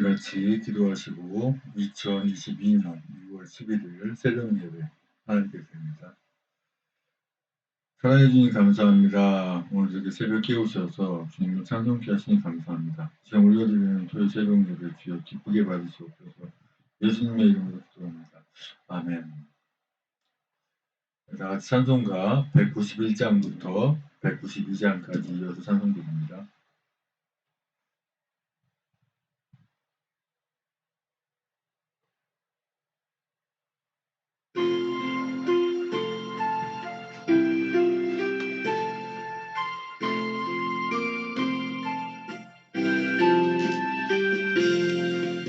같이 기도하시고 2022년 6월 11일 새벽 예배 하나님께 드립니다. 사랑해 주님 감사합니다. 오늘 이렇게 새벽 깨우셔서 주님을 찬송케 하시니 감사합니다. 지금 올려드리는 토요일 새벽 예배 주여 기쁘게 받으시옵소서. 예수님의 이름으로 기도합니다. 아멘. 다 같이 찬송가 191장부터 192장까지 이어서 찬송드립니다.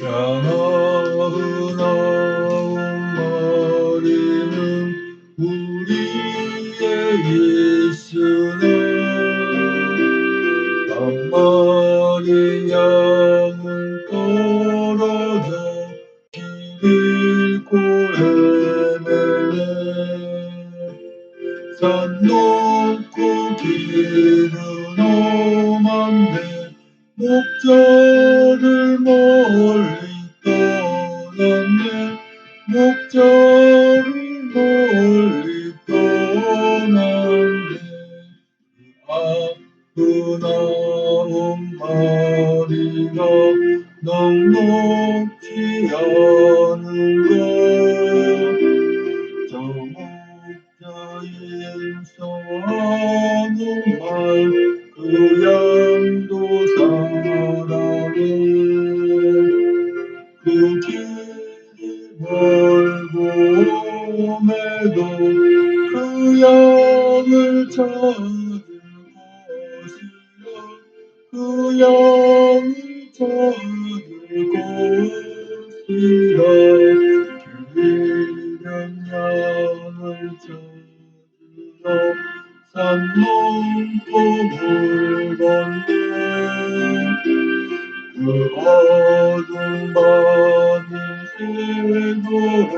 나나은 머리는 우리의 예수는 한 마리 양을 떨어져 길 잃고 헤매네 산 높고 길은 험한데 목자를 멀리 떠났네 목자를 멀리 떠났네 아흔아홉 마리가 넉넉지 않은가 저 목자인서하는 말 그 양도 사랑해 그 길이 멀고 험해도 그 양을 찾을 것이라 그 양을 찾을 것이라 길이란 양을 찾으러 산 넘고 물 건너 그 어둠 밤이 새도록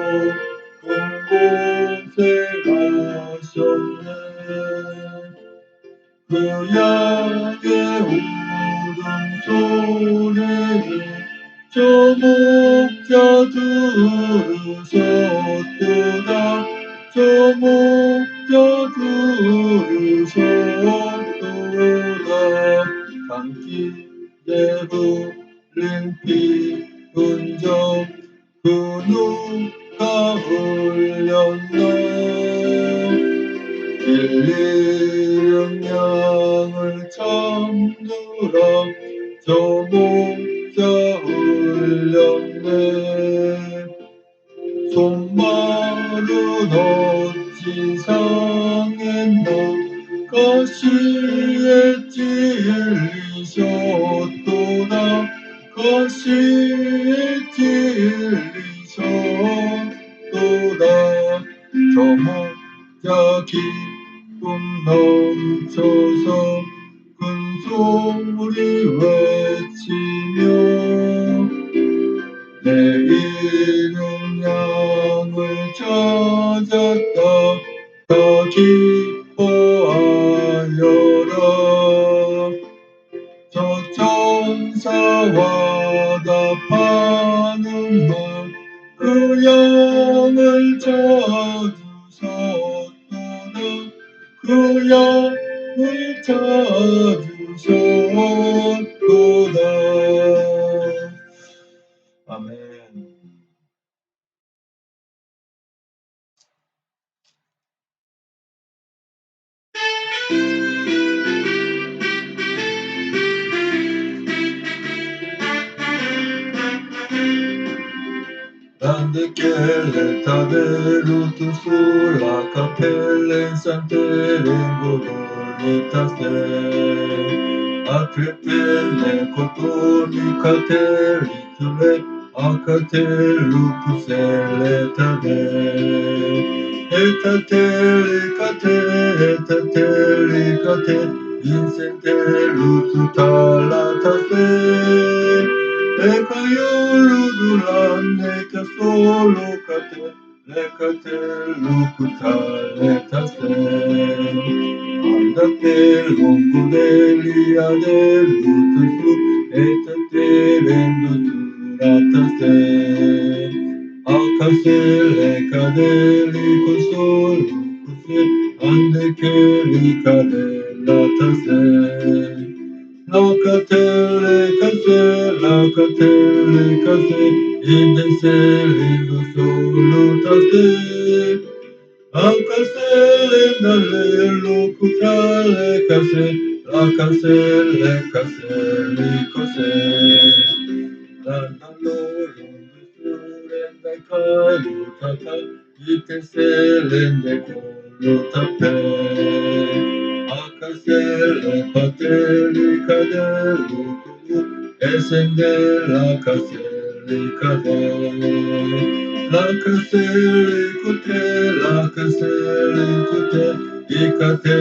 큰 곳에 가셨네 그 양의 울음소리를 저 목자 들으셨도다 저 목자 들으셨도다 산길에 흘린 피 흔적 그 누가 흘렸나 길 잃은 양을 찾느라 저 목자 흘렸네 손발은 어찌 상했나 가시에 찔리셨도다 가시에 찔리셨도다 저 목자 기쁨 넘쳐서 큰 소리 외치며 내 잃은 양을 찾았다 다 기뻐하여라 저 천사와 답하는 말 그 양을 찾으셨도다 그 양을 찾으셨도다 아멘. Grande che l'età venuto sulla cappella in Sant'Erengo bonita se a crepelle cotoni cateri tule a catelu puselle tade etateli cate vincentelu tutta la tase Lekayolu duran neka solo kate lekate lukuta letase andate lungu deli ade lutusu etate rendusu le cadelico solucuse, ande che li cadella tase. Locatele case, indeselindo solutaste. Acasele dalle locutale case, case. Surrende calutata, iteselende colutape. Acasele pateli cadelu, esende la casele cade. La casele cute, icate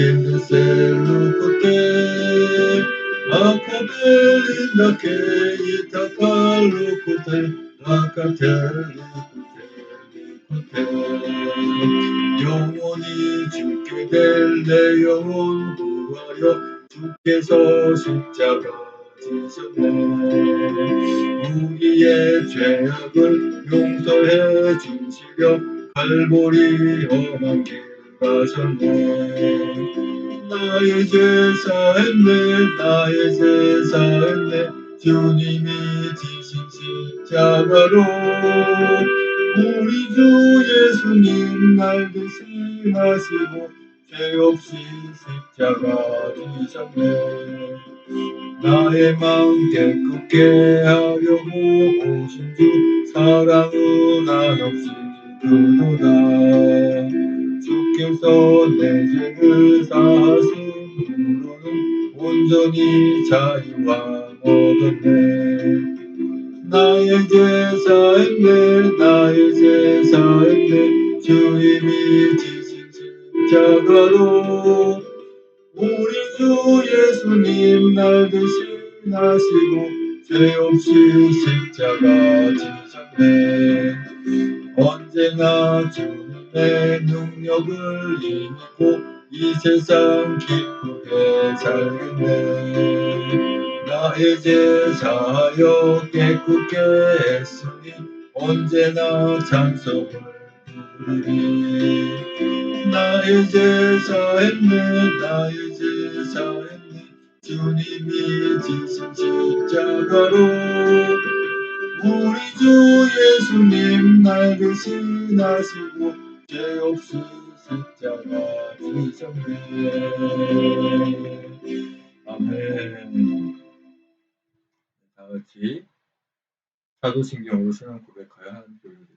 indeselu cute. Akabelinda ke itakalukute, lakatelikute. 영원히 주께 될내 영혼 구하여 주께서 십자가 지셨네. 우리의 죄악을 용서해 주시려 갈보리 험한 길 가셨네. 나의 제사했네 주님이 지신 십자가로 우리 주 예수님 날 대신하시고 죄 없이 십자가 지셨네. 나의 마음 깨끗게 하려고 오신 주 사랑은 한없이 크도다. 주께서 내 죄를 사하심으로는 온전히 자유와 얻었네. 나의 제사했네 주님이 지신 십자가로 우리 주 예수님 날 대신하시고 죄 없이 십자가 지셨네. 언제나 주님의 능력을 힘입고 이 세상 기쁘게 살겠네. 나의 제사하여 깨끗게 했으니 언제나 찬송을 부르리. 나의 제사했네 주님이 지신 십자가로 우리 주 예수님 날 대신하시고 죄 없이 십자가 지셨네. 아멘. 다같이 사도신경으로 신앙 고백하여 하나님께 올려드립니다.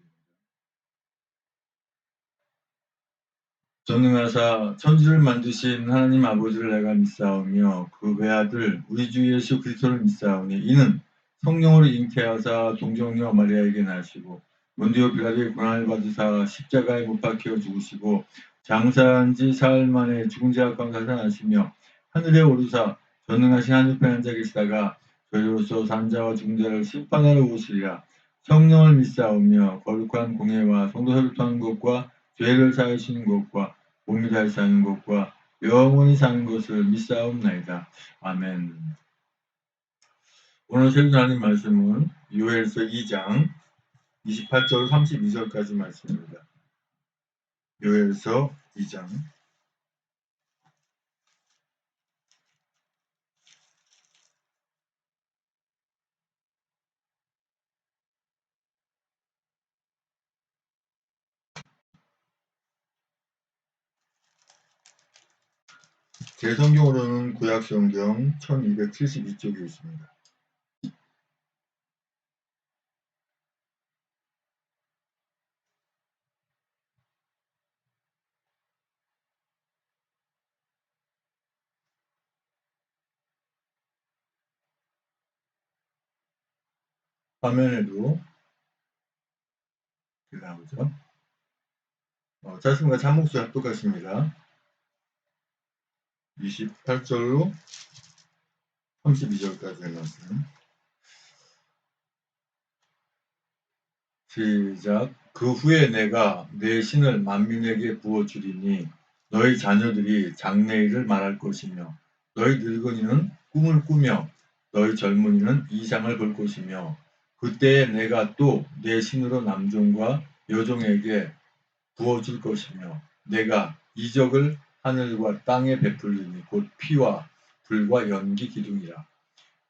전능하사 천지를 만드신 하나님 아버지를 내가 믿사오며 그 외아들 우리 주 예수 그리스도를 믿사오니 이는 성령으로 잉태하사 동정녀 마리아에게 나시고 본디오 빌라도의 고난을 받으사 십자가에 못 박혀 죽으시고 장사한 지 사흘 만에 죽은 자 가운데 살아나시며 하늘에 오르사 전능하신 하늘편에 앉아 계시다가 저희로서 산자와 죽은 자를 심판하러 오시리라. 성령을 믿사오며 거룩한 공예와 성도 혈통하는 것과 죄를 사하시는 것과 몸이 잘 사는 것과 영원히 사는 것을 믿사옵나이다. 아멘. 오늘 새로 하는 말씀은 요엘서 2장 28절 32절까지 말씀입니다. 요엘서 2장 제 성경으로는 구약성경 1272쪽에 있습니다. 화면에도 나오죠. 말씀과 참목수와 똑같습니다. 28절로 32절까지의 말씀. 시작. 그 후에 내가 내 신을 만민에게 부어주리니 너희 자녀들이 장래일을 말할 것이며 너희 늙은이는 꿈을 꾸며 너희 젊은이는 이상을 볼 것이며 그때 내가 또 내 신으로 남종과 여종에게 부어줄 것이며 내가 이적을 하늘과 땅에 베풀리니 곧 피와 불과 연기 기둥이라.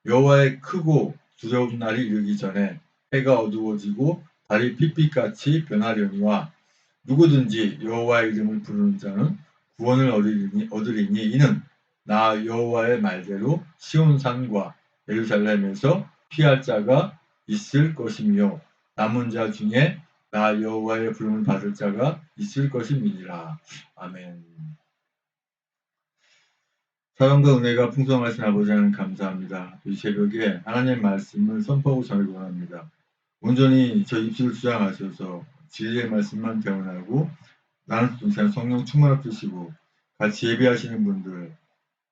여호와의 크고 두려운 날이 이르기 전에 해가 어두워지고 달이 핏빛같이 변하려니와 누구든지 여호와의 이름을 부르는 자는 구원을 얻으리니 이는 나 여호와의 말대로 시온산과 예루살렘에서 피할 자가 있을 것이며 남은 자 중에 나 여호와의 부름을 받을 자가 있을 것임이니라. 아멘. 사랑과 은혜가 풍성하신 아버지 하나님 감사합니다. 이 새벽에 하나님의 말씀을 선포하고 전하기 원합니다. 온전히 저 입술을 주장하셔서 진리의 말씀만 개원하고 나는 동시에 성령 충만을 주시고 같이 예배하시는 분들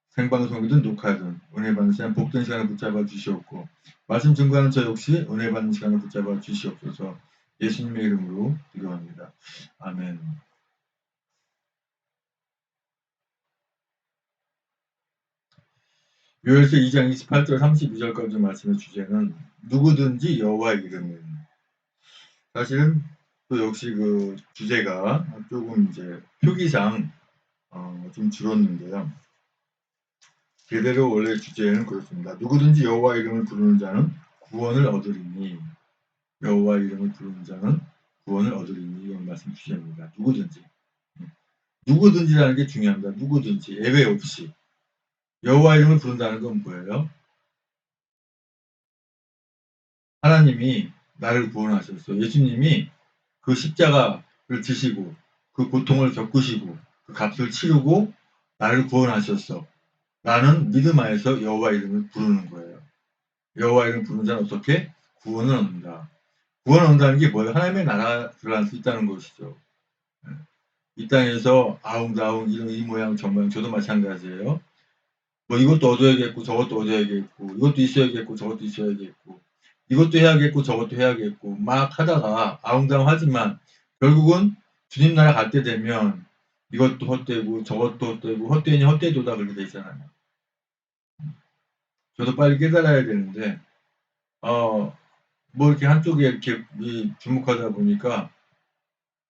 생방송이든 녹화든 은혜 받는 시간 복된 시간을 붙잡아 주시옵고 말씀 증거하는 저 역시 은혜 받는 시간을 붙잡아 주시옵소서. 예수님의 이름으로 기도합니다. 아멘. 요엘서 2장 28절 32절까지 말씀의 주제는 누구든지 여호와의 이름은. 사실은 또 역시 그 주제가 조금 이제 표기상 좀 줄었는데요. 제대로 원래 주제는 그렇습니다. 누구든지 여호와 이름을 부르는 자는 구원을 얻으리니 여호와 이름을 부르는 자는 구원을 얻으리니 이런 말씀 주제입니다. 누구든지. 누구든지라는 게 중요합니다. 누구든지 예외 없이 여호와 이름을 부른다는 건 뭐예요? 하나님이 나를 구원하셨어. 예수님이 그 십자가를 지시고 그 고통을 겪으시고 그 값을 치르고 나를 구원하셨어. 나는 믿음 안에서 여호와 이름을 부르는 거예요. 여호와 이름을 부르는 자는 어떻게? 구원을 얻는다. 구원을 얻는다는 게 뭐예요? 하나님의 나라를 들어갈 수 있다는 것이죠. 이 땅에서 아웅다웅 이런 이 모양 저 모양 저도 마찬가지예요. 뭐 이것도 얻어야겠고 저것도 얻어야겠고 이것도 있어야겠고 저것도 있어야겠고 이것도 해야겠고 저것도 해야겠고 막 하다가 아웅다웅하지만 결국은 주님 나라 갈 때 되면 이것도 헛되고 저것도 헛되고 헛되니 헛되도다 그렇게 돼 있잖아요. 저도 빨리 깨달아야 되는데 뭐 이렇게 한쪽에 이렇게 주목하다 보니까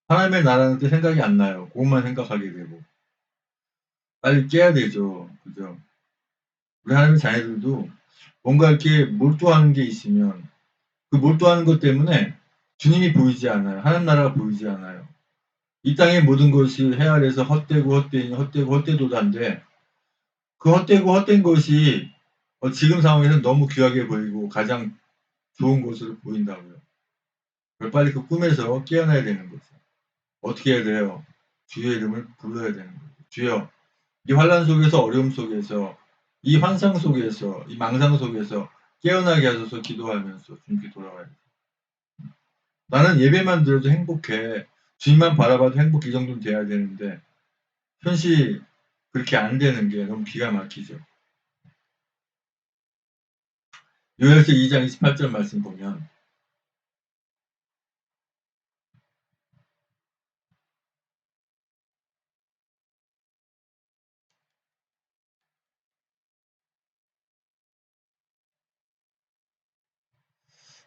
하나님의 나라는 또 생각이 안 나요. 그것만 생각하게 되고 빨리 깨야 되죠. 그죠? 우리 하나님의 자녀들도 뭔가 이렇게 몰두하는 게 있으면 그 몰두하는 것 때문에 주님이 보이지 않아요. 하나님 나라가 보이지 않아요. 이 땅의 모든 것이 헤아려서 헛되고 헛되니 헛되고 헛되도다인데 그 헛되고 헛된 것이 지금 상황에서 너무 귀하게 보이고 가장 좋은 것으로 보인다고요. 그걸 빨리 그 꿈에서 깨어나야 되는 거죠. 어떻게 해야 돼요? 주의 이름을 불러야 되는 거죠. 주여, 이 환란 속에서 어려움 속에서 이 환상 속에서 이 망상 속에서 깨어나게 하셔서 기도하면서 주님께 돌아와야 돼요. 나는 예배만 드려도 행복해. 주님만 바라봐도 행복 이 정도는 돼야 되는데 현실이 그렇게 안 되는 게 너무 기가 막히죠. 요엘서 2장 28절 말씀 보면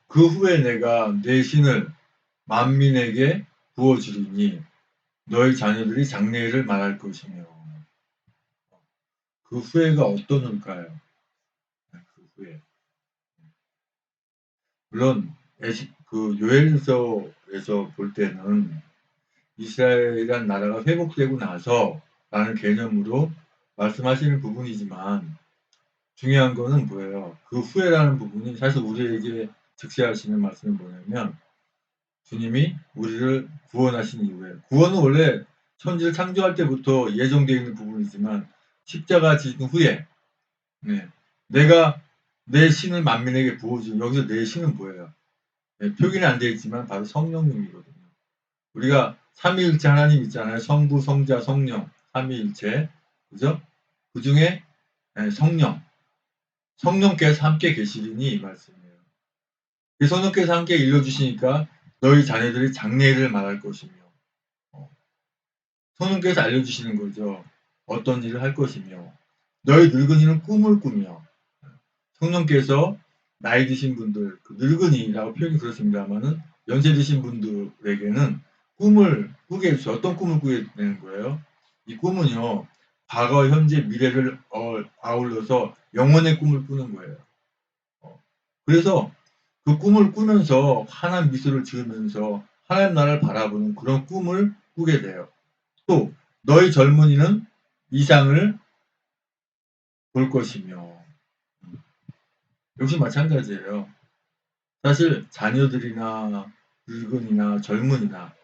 그 후에 내가 내 신을 만민에게 부어주리니 너희 자녀들이 장래를 말할 것이며. 그 후회가 어떤 후일까요? 그 후회. 물론 그 요엘서에서 볼 때는 이스라엘이란 나라가 회복되고 나서라는 개념으로 말씀하시는 부분이지만 중요한 거는 뭐예요? 그 후회라는 부분이 사실 우리에게 직시하시는 말씀이 뭐냐면 주님이 우리를 구원하신 이후에 구원은 원래 천지를 창조할 때부터 예정되어 있는 부분이지만 십자가 지신 후에 내가 내 신을 만민에게 부어주는 여기서 내 신은 뭐예요? 표기는 안 되어 있지만 바로 성령님이거든요. 우리가 삼위일체 하나님 있잖아요. 성부, 성자, 성령 삼위일체 그죠? 그 중에 성령께서 함께 계시리니 이 말씀이에요. 그 성령께서 함께 일러주시니까 너희 자녀들이 장래일을 말할 것이며 성령께서 알려주시는 거죠. 어떤 일을 할 것이며 너희 늙은이는 꿈을 꾸며 성령께서 나이 드신 분들, 그 늙은이라고 표현이 그렇습니다만은 연세 드신 분들에게는 꿈을 꾸게 해주죠. 어떤 꿈을 꾸게 되는 거예요? 이 꿈은요, 과거, 현재, 미래를 아울러서 영혼의 꿈을 꾸는 거예요. 그래서 그 꿈을 꾸면서 환한 미소를 지으면서 하나님 나라를 바라보는 그런 꿈을 꾸게 돼요. 또 너희 젊은이는 이상을 볼 것이며, 역시 마찬가지예요. 사실 자녀들이나 늙은이나 젊은이나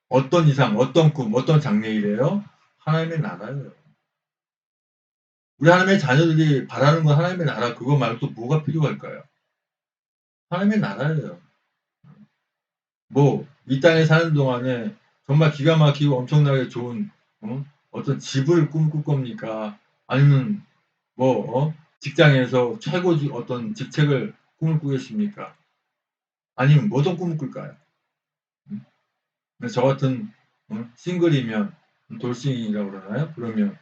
어떤 이상, 어떤 꿈, 어떤 장래이래요? 하나님의 나라예요. 우리 하나님의 자녀들이 바라는 건 하나님의 나라, 그거 말고 또 뭐가 필요할까요? 하나님의 나라예요. 뭐 이 땅에 사는 동안에 정말 기가 막히고 엄청나게 좋은 어떤 집을 꿈꿀 겁니까? 아니면 뭐 직장에서 최고 어떤 직책을 꿈을 꾸겠습니까? 아니면 어떤 꿈을 꿀까요? 저 같은 싱글이면 돌싱이라고 그러나요? 그러면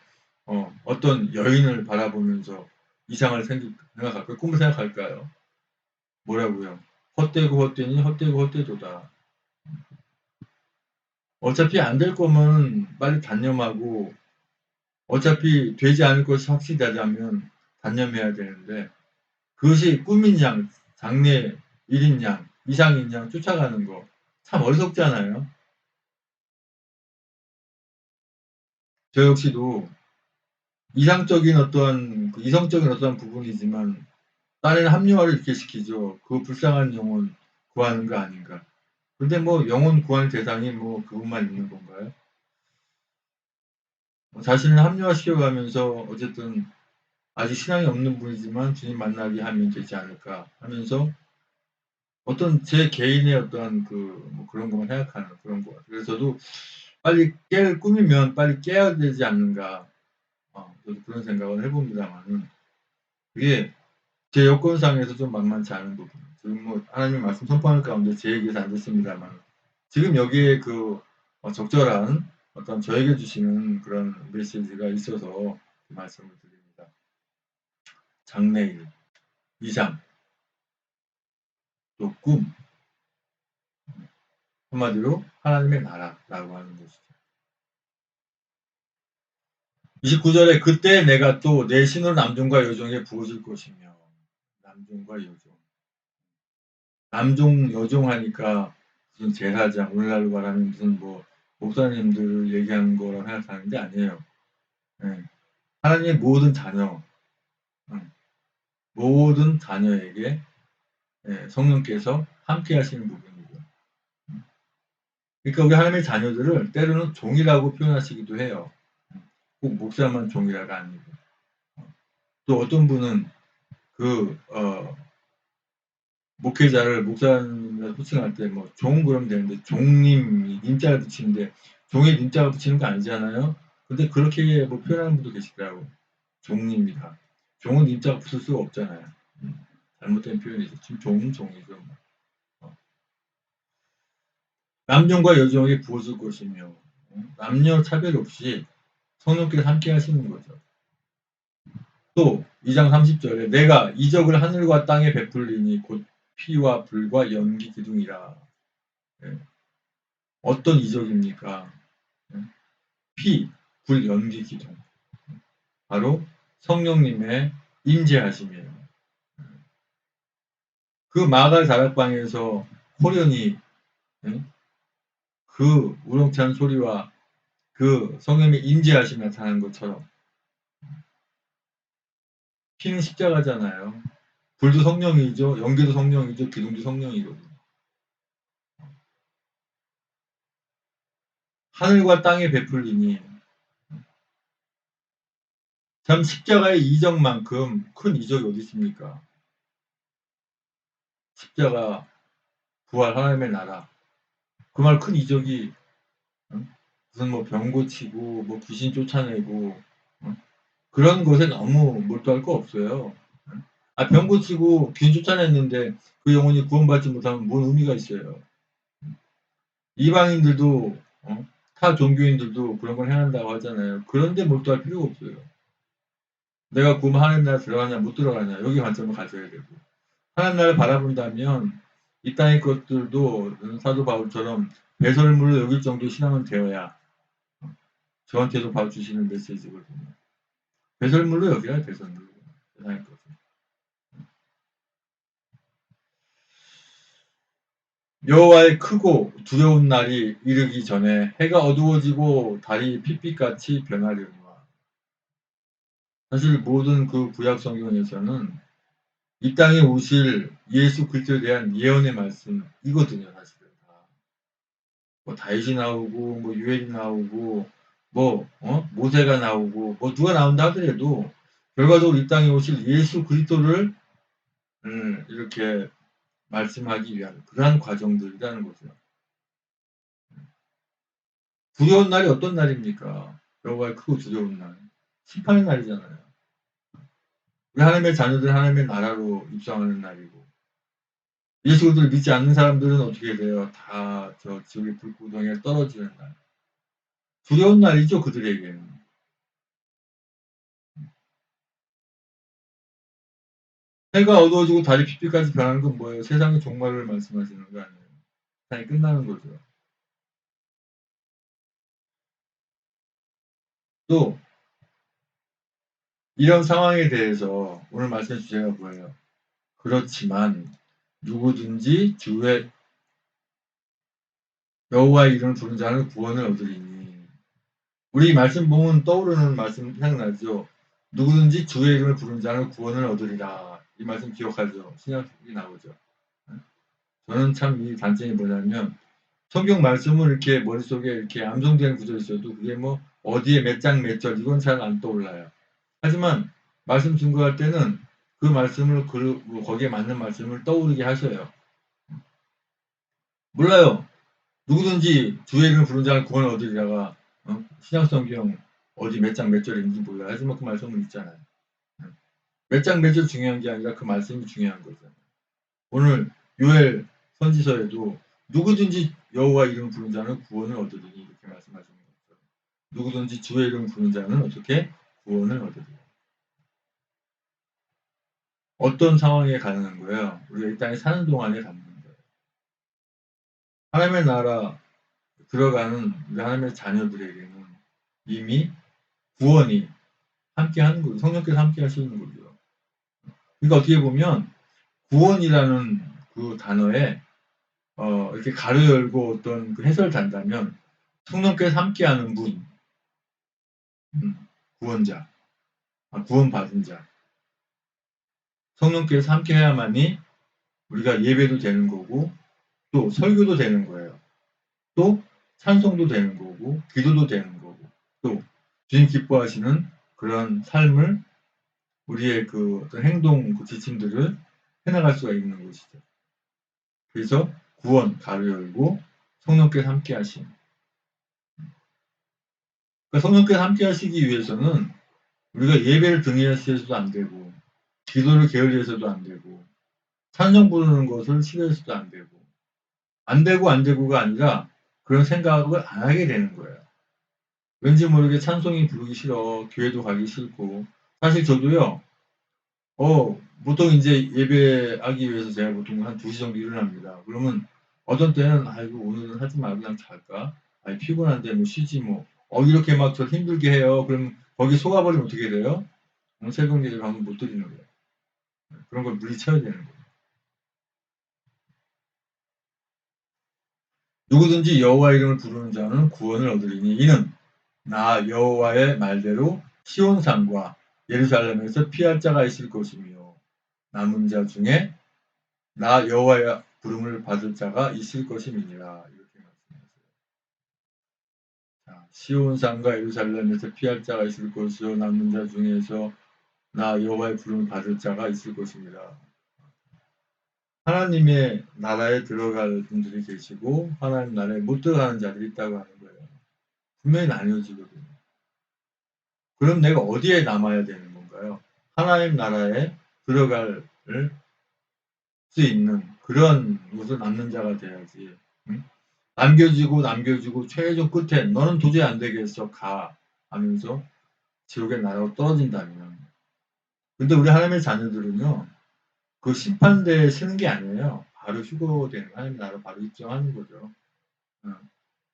어떤 여인을 바라보면서 이상을 생각할까요? 꿈을 생각할까요? 뭐라고요? 헛되고 헛되니 헛되고 헛되도다. 어차피 안 될 거면 빨리 단념하고 어차피 되지 않을 것이 확실하다면 단념해야 되는데 그것이 꿈인 양, 장래 일인 양, 이상인 양 쫓아가는 거 참 어리석잖아요. 저 역시도 이상적인 어떠한 이성적인 어떠한 부분이지만 딴에는 합리화를 이렇게 시키죠. 그 불쌍한 영혼 구하는 거 아닌가. 근데 뭐 영혼 구하는 대상이 뭐 그것만 있는 건가요? 자신을 합리화시켜가면서 어쨌든 아직 신앙이 없는 분이지만 주님 만나게 하면 되지 않을까 하면서 어떤 제 개인의 어떠한 뭐 그런 것만 생각하는 그런 것 같아요. 그래서 저도 빨리 깰 꿈이면 빨리 깨야 되지 않는가. 저도 그런 생각을 해봅니다만은 그게 제 여건상에서 좀 만만치 않은 부분. 지금 뭐 하나님 말씀 선포하는 가운데 제 얘기에서 안 됐습니다만 지금 여기에 적절한 어떤 저에게 주시는 그런 메시지가 있어서 말씀을 드립니다. 장래일, 이상, 또 꿈, 한마디로 하나님의 나라라고 하는 것이죠. 29절에 그때 내가 또 내 신으로 남종과 여종에 부어줄 것이며 남종과 여종. 남종, 여종 하니까 무슨 제사장, 오늘날로 말하면 무슨 뭐 목사님들 얘기하는 거라고 생각하는 게 아니에요. 네. 하나님의 모든 자녀, 모든 자녀에게 성령께서 함께 하시는 부분이고. 그러니까 우리 하나님의 자녀들을 때로는 종이라고 표현하시기도 해요. 꼭 목사만 종이라가 아니고. 또 어떤 분은 목회자를 목사님이라 호칭할 때 뭐 종 그러면 되는데 종님 님자를 붙이는데 종에 님자가 붙이는 거 아니잖아요. 근데 그렇게 뭐 표현하는 분도 계시더라고. 종입니다. 종은 님자가 붙을 수가 없잖아요. 잘못된 표현이죠. 지금 종은 종이죠. 남종과 여종에게 부어줄 것이며 남녀 차별 없이 성령께서 함께 하시는 거죠. 또 2장 30절에 내가 이적을 하늘과 땅에 베풀리니 곧 피와 불과 연기 기둥이라. 네. 어떤 이적입니까? 피, 불, 연기 기둥. 바로 성령님의 임재하심이에요. 그 마갈 다락방에서 호련히 그 우렁찬 소리와 그 성령의 임재하심이 나타나는 것처럼 피는 십자가잖아요. 불도 성령이죠. 연기도 성령이죠. 기둥도 성령이거든요. 하늘과 땅에 베풀리니 참 십자가의 이적만큼 큰 이적이 어디 있습니까? 십자가, 부활, 하나님의 나라. 그 말 큰 이적이 무슨 뭐 병 고치고 뭐 귀신 쫓아내고 그런 것에 너무 몰두할 거 없어요. 병 고치고 귀신 쫓아냈는데 그 영혼이 구원받지 못하면 뭔 의미가 있어요. 이방인들도 타 종교인들도 그런 걸 행한다고 하잖아요. 그런데 몰두할 필요가 없어요. 내가 구원 하나님 나라 들어가냐 못 들어가냐 여기 관점을 가져야 되고 하나님 나라를 바라본다면 이 땅의 것들도 사도 바울처럼 배설물로 여길 정도 신앙은 되어야 저한테도 바로 주시는 메시지거든요. 배설물로 여기라 배설물로 세상의 것을. 여호와의 크고 두려운 날이 이르기 전에 해가 어두워지고 달이 핏빛같이 변하려니와. 사실 모든 그 구약 성경에서는 이 땅에 오실 예수 그리스도에 대한 예언의 말씀이거든요. 사실은 다. 뭐 다윗이 나오고 뭐 유엘이 나오고 뭐 모세가 나오고 뭐 누가 나온다 하더라도 결과적으로 이 땅에 오실 예수 그리스도를 이렇게 말씀하기 위한 그러한 과정들이라는 거죠. 두려운 날이 어떤 날입니까? 여호와의 크고 두려운 날. 심판의 날이잖아요. 우리 하나님의 자녀들 하나님의 나라로 입성하는 날이고 예수 그리스도를 믿지 않는 사람들은 어떻게 돼요? 다 저 지옥의 불구덩이에 떨어지는 날. 두려운 날이죠, 그들에게는. 해가 어두워지고 달이 핏빛까지 변하는 건 뭐예요? 세상의 종말을 말씀하시는 거 아니에요? 세상이 끝나는 거죠. 또 이런 상황에 대해서 오늘 말씀의 주제가 뭐예요? 그렇지만 누구든지 주의 여호와의 이름을 부르는 자는 구원을 얻으리니. 우리 말씀 보면 떠오르는 말씀 생각나죠? 누구든지 주의 이름을 부르는 자는 구원을 얻으리라. 이 말씀 기억하죠? 신약이 나오죠. 저는 참 이 단점이 뭐냐면 성경 말씀을 이렇게 머릿속에 이렇게 암송되는 구절이 있어도 그게 뭐 어디에 몇 장 몇 절 이건 잘 안 떠올라요. 하지만 말씀 증거할 때는 그 말씀을 거기에 맞는 말씀을 떠오르게 하셔요. 몰라요. 누구든지 주의 이름을 부르는 자는 구원을 얻으리라가 신약성경 어디 몇 장 몇 절인지 몰라요. 하지만 그 말씀은 있잖아요. 몇 장 몇 절 중요한 게 아니라 그 말씀이 중요한 거죠. 오늘 요엘 선지서에도 누구든지 여호와 이름을 부르는 자는 구원을 얻으리니 이렇게 말씀하시는 거죠. 누구든지 주의 이름을 부르는 자는 어떻게 구원을 얻으리니. 어떤 상황에 가는 거예요? 우리가 이 땅에 사는 동안에 갖는 거예요. 하나님의 나라 들어가는 우리 하나님의 자녀들에게는 이미 구원이 함께 하는 거죠. 성령께서 함께 하시는 거죠. 그러니까 어떻게 보면 구원이라는 그 단어에 이렇게 가로 열고 어떤 그 해설을 단다면 성령께서 함께하는 분, 구원자, 구원받은 자, 성령께서 함께해야만이 우리가 예배도 되는 거고 또 설교도 되는 거예요. 또 찬송도 되는 거고 기도도 되는 거고 또 주님 기뻐하시는 그런 삶을 우리의 그 어떤 행동 그 지침들을 해나갈 수가 있는 것이죠. 그래서 구원 가로 열고 성령께서 함께 하심. 그러니까 성령께서 함께 하시기 위해서는 우리가 예배를 등에서도 안 되고 기도를 게을리해서도 안 되고 찬송 부르는 것을 싫어해서도 안 되고 안 되고가 아니라 그런 생각을 안 하게 되는 거예요. 왠지 모르게 찬송이 부르기 싫어. 교회도 가기 싫고. 사실 저도요. 보통 이제 예배하기 위해서 제가 보통 한 2시 정도 일어납니다. 그러면 어떤 때는 아이고 오늘은 하지 말고 그냥 잘까? 아니 피곤한데 뭐 쉬지 뭐. 이렇게 막 저 힘들게 해요. 그럼 거기 속아버리면 어떻게 돼요? 새벽 예배 방금 못 드리는 거예요. 그런 걸 물리쳐야 되는 거예요. 누구든지 여호와 이름을 부르는 자는 구원을 얻으리니 이는 나 여호와의 말대로 시온산과 예루살렘에서 피할 자가 있을 것이며 남은 자 중에 나 여호와의 부름을 받을 자가 있을 것임이니라. 이렇게 말씀하세요. 시온산과 예루살렘에서 피할 자가 있을 것이요 남은 자 중에서 나 여호와의 부름을 받을 자가 있을 것입니다. 하나님의 나라에 들어갈 분들이 계시고 하나님 나라에 못 들어가는 자들이 있다고 하는 거예요. 분명히 나뉘어지거든요. 그럼 내가 어디에 남아야 되는 건가요? 하나님 나라에 들어갈 수 있는 그런 곳을 남는 자가 돼야지. 응? 남겨지고 최종 끝에 너는 도저히 안 되겠어 가 하면서 지옥의 나라로 떨어진다면. 근데 우리 하나님의 자녀들은요. 그 심판대에 서는 게 아니에요. 바로 휴거되는, 하나님 나라 바로 입증하는 거죠.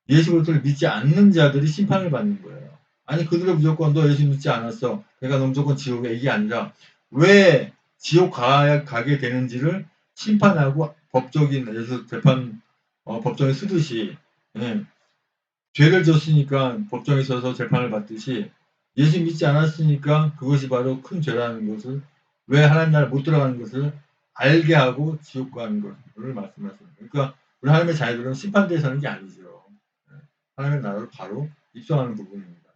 예수 그리스도를 믿지 않는 자들이 심판을 받는 거예요. 아니 그들은 무조건 너 예수 믿지 않았어, 그러니까 너 무조건 지옥에, 이게 아니라 왜 지옥 가게 되는지를 심판하고 법적인 예수 재판 법정에 쓰듯이, 예, 죄를 졌으니까 법정에 서서 재판을 받듯이 예수 믿지 않았으니까 그것이 바로 큰 죄라는 것을, 왜 하나님 나라 못 들어가는 것을 알게 하고 지옥 가는 것을 말씀하십니다. 그러니까 우리 하나님의 자녀들은 심판대에 서는 게 아니죠. 하나님의 나라를 바로 입성하는 부분입니다.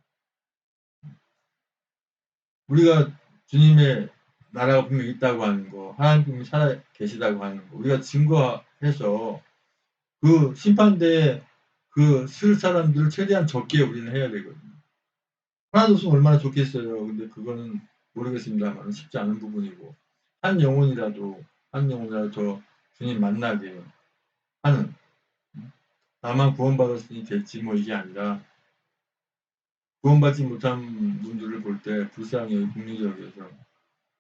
우리가 주님의 나라가 분명히 있다고 하는 거, 하나님이 살아 계시다고 하는 거, 우리가 증거해서 그 심판대에 그 쓸 사람들을 최대한 적게 우리는 해야 되거든요. 하나도 없으면 얼마나 좋겠어요. 근데 그거는 모르겠습니다만 쉽지 않은 부분이고, 한 영혼이라도 더 주님 만나게 하는, 나만 구원받았으니 됐지 뭐 이게 아니라, 구원받지 못한 분들을 볼 때 불쌍히 국리적에서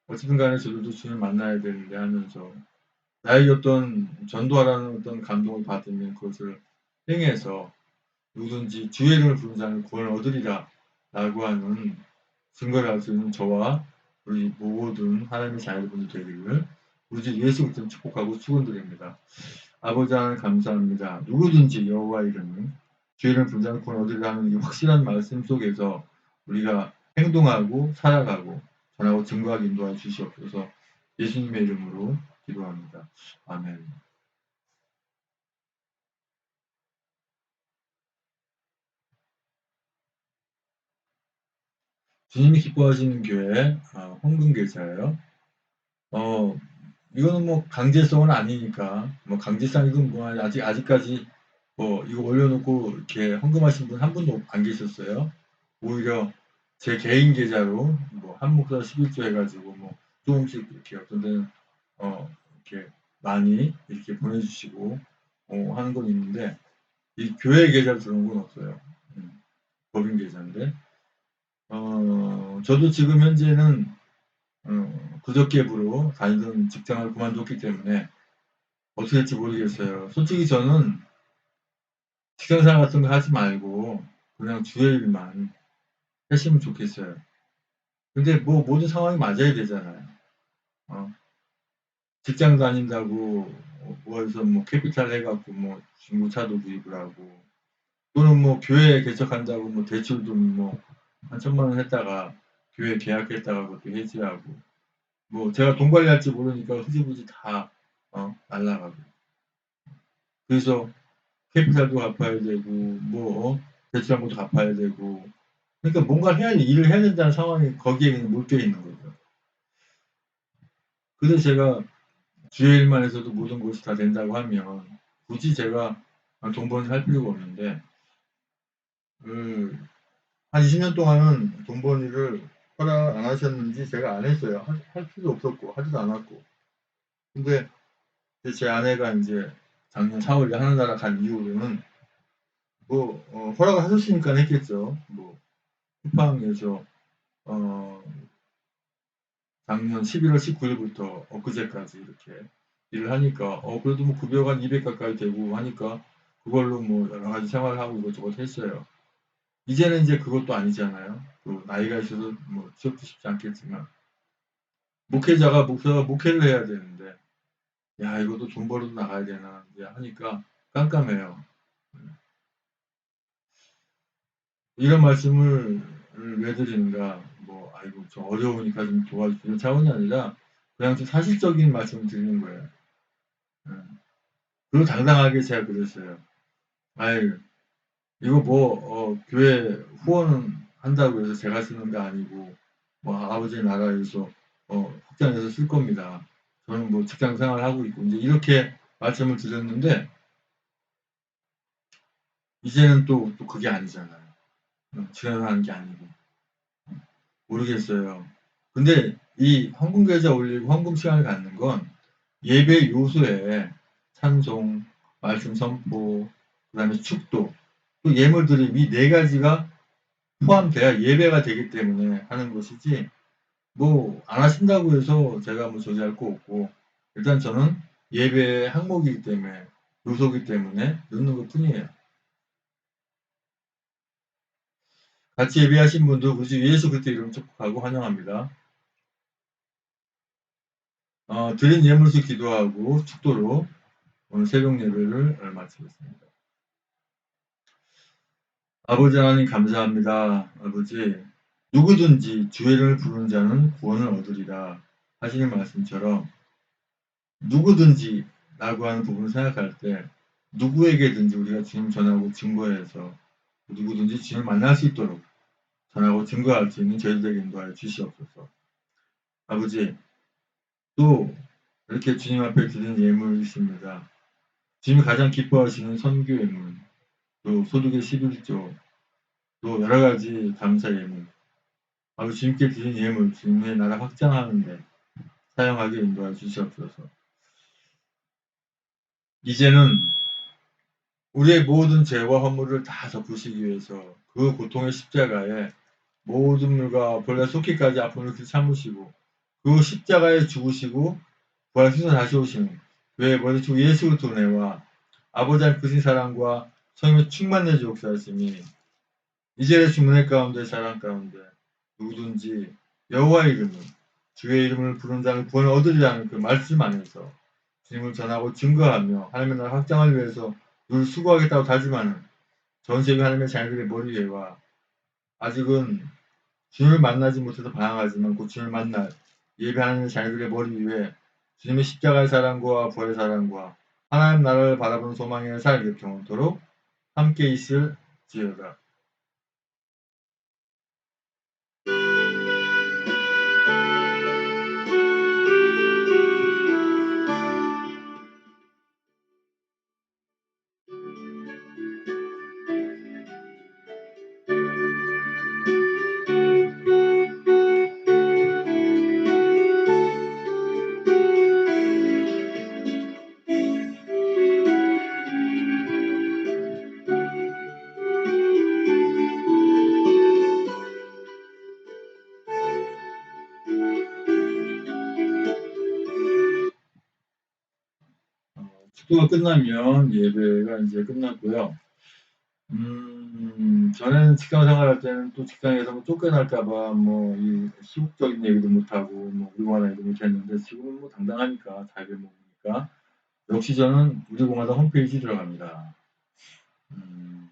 어쨌든 간에 저들도 주님 만나야 되는데 하면서 나에게 어떤 전도하라는 어떤 감동을 받으면 그것을 행해서 누구든지 주의 이름을 부르는 자는 구원을 얻으리라 라고 하는 증거를 할 수 있는 저와 우리 모든 하나님의 자녀분들 되기를 우리 주 예수 그리스도 축복하고 축원드립니다. 아버지 하나님 감사합니다. 누구든지 여호와 이름은 주의 이름을 부르는 자는 구원을 얻으리라 하는 이 확실한 말씀 속에서 우리가 행동하고 살아가고 전하고 증거하게 인도하여 주시옵소서. 예수님의 이름으로 기도합니다. 아멘. 주님이 기뻐하시는 교회 홍금계좌예요. 이거는 뭐 강제성은 아니니까, 뭐 강제성이든 뭐 아직까지 뭐 이거 올려놓고 이렇게 헌금하신 분 한 분도 안 계셨어요. 오히려 제 개인 계좌로 뭐 한 목사 11조 해가지고 뭐 조금씩 이렇게 어떤 데는 이렇게 많이 이렇게 보내주시고 하는 건 있는데, 이 교회 계좌로 들어온 건 없어요. 법인 계좌인데, 저도 지금 현재는 그저께부로 다니던 직장을 그만뒀기 때문에 어떻게 될지 모르겠어요. 솔직히 저는 직장생활 같은 거 하지 말고 그냥 주의 일만 하시면 좋겠어요. 근데 뭐 모든 상황이 맞아야 되잖아요. 어, 직장 다닌다고 뭐해서 뭐 캐피탈 해갖고 뭐 중고차도 구입을 하고, 또는 뭐 교회 개척한다고 뭐 대출도 뭐 한 1,000만 원 했다가 교회 계약했다가 그것도 해지하고, 뭐 제가 돈 관리할지 모르니까 흐지부지 다 날라가고, 그래서 캐피탈도 갚아야 되고 뭐 대출한 것도 갚아야 되고, 그러니까 뭔가 일을 해야 된다는 상황이 거기에 그냥 몰두해 있는 거죠. 그래서 제가 주의 일만 해서도 모든 것이 다 된다고 하면 굳이 제가 돈 버는 할 필요가 없는데, 한 20년 동안은 돈 버는 일을 허락 안 하셨는지 제가 안 했어요. 할 필요 없었고 하지도 않았고. 근데 제 아내가 이제 작년 4월에 하늘나라 간 이후로는 뭐 허락을 하셨으니까 했겠죠. 뭐 쿠팡에서 어 작년 11월 19일부터 엊그제까지 이렇게 일을 하니까 그래도 뭐 급여가 한 200 가까이 되고 하니까 그걸로 뭐 여러 가지 생활을 하고 이것저것 했어요. 이제는 이제 그것도 아니잖아요. 또 나이가 있어서 뭐 취업도 쉽지 않겠지만, 목사가 목회를 해야 되는데 야 이것도 돈 벌어도 나가야 되나 이제 하니까 깜깜해요. 이런 말씀을 왜 드리는가, 뭐 아이고 좀 어려우니까 좀 도와주시는 차원이 아니라 그냥 좀 사실적인 말씀을 드리는 거예요. 그리고 당당하게 제가 그랬어요. 아이 이거 뭐 교회 후원 한다고 해서 제가 쓰는 거 아니고 뭐 아버지 나라에서 확장해서 쓸 겁니다. 저는 뭐 직장 생활하고 있고 이제 이렇게 말씀을 드렸는데, 이제는 또 그게 아니잖아요. 지나가는 게 아니고. 모르겠어요. 근데 이 헌금계좌 올리고 헌금 시간을 갖는 건 예배 요소에 찬송, 말씀 선포, 그다음에 축도, 또 예물 드림, 이 네 가지가 포함돼야 예배가 되기 때문에 하는 것이지, 뭐 안 하신다고 해서 제가 뭐 저지할 거 없고, 일단 저는 예배의 항목이기 때문에, 요소이기 때문에 넣는 것 뿐이에요. 같이 예배하신 분들 우리 주 예수 그리스도 이름 축복하고 환영합니다. 드린 예물수 기도하고 축도로 오늘 새벽 예배를 마치겠습니다. 아버지 하나님 감사합니다. 아버지, 누구든지 주의 이름을 부르는 자는 구원을 얻으리라 하시는 말씀처럼, 누구든지 라고 하는 부분을 생각할 때 누구에게든지 우리가 주님 전하고 증거해서 누구든지 주님을 만날 수 있도록 전하고 증거할 수 있는 저희들에게 인도하여 주시옵소서. 아버지, 또 이렇게 주님 앞에 드리는 예물이십니다. 주님이 가장 기뻐하시는 선교 예물, 또 소득의 11조, 또 여러 가지 감사 예물, 아버지 주님께 드린 예물, 주님의 나라 확장하는 데 사용하게 인도하여 주시옵소서. 이제는 우리의 모든 죄와 허물을 다 덮으시기 위해서 그 고통의 십자가에 모든 물과 벌레 쏟기까지 아픔을 참으시고 그 십자가에 죽으시고 부활하셔서 다시 오시는 교회의 머리 주 예수 그리스도 은혜와 아버지 하나님 크신 사랑과 성령의 충만내 주옵사하심이 이제의 주문의 가운데 사랑 가운데 누구든지 여호와의 이름을 주의 이름을 부른 자는 구원을 얻으리라는 그 말씀 안에서 주님을 전하고 증거하며 하나님의 나라 확장을 위해서 늘 수고하겠다고 다짐하는 전 세계 하나님의 자녀들의 머리 위와 아직은 주님을 만나지 못해서 방황하지만 곧 주님을 만날 예배 하나님의 자녀들의 머리 위에 주님의 십자가의 사랑과 부활의 사랑과 하나님 나라를 바라보는 소망의 살기 평온토록 함께 있을지어다. 축도가 끝나면 예배가 이제 끝났고요. 전에는 직장 생활할 때는 또 직장에서 뭐 쫓겨날까봐 뭐 이 시국적인 얘기도 못하고 뭐 우리공화당 얘기도 못했는데 지금은 뭐 당당하니까 자유를 먹으니까 역시 저는 우리공화당 홈페이지 들어갑니다. 음,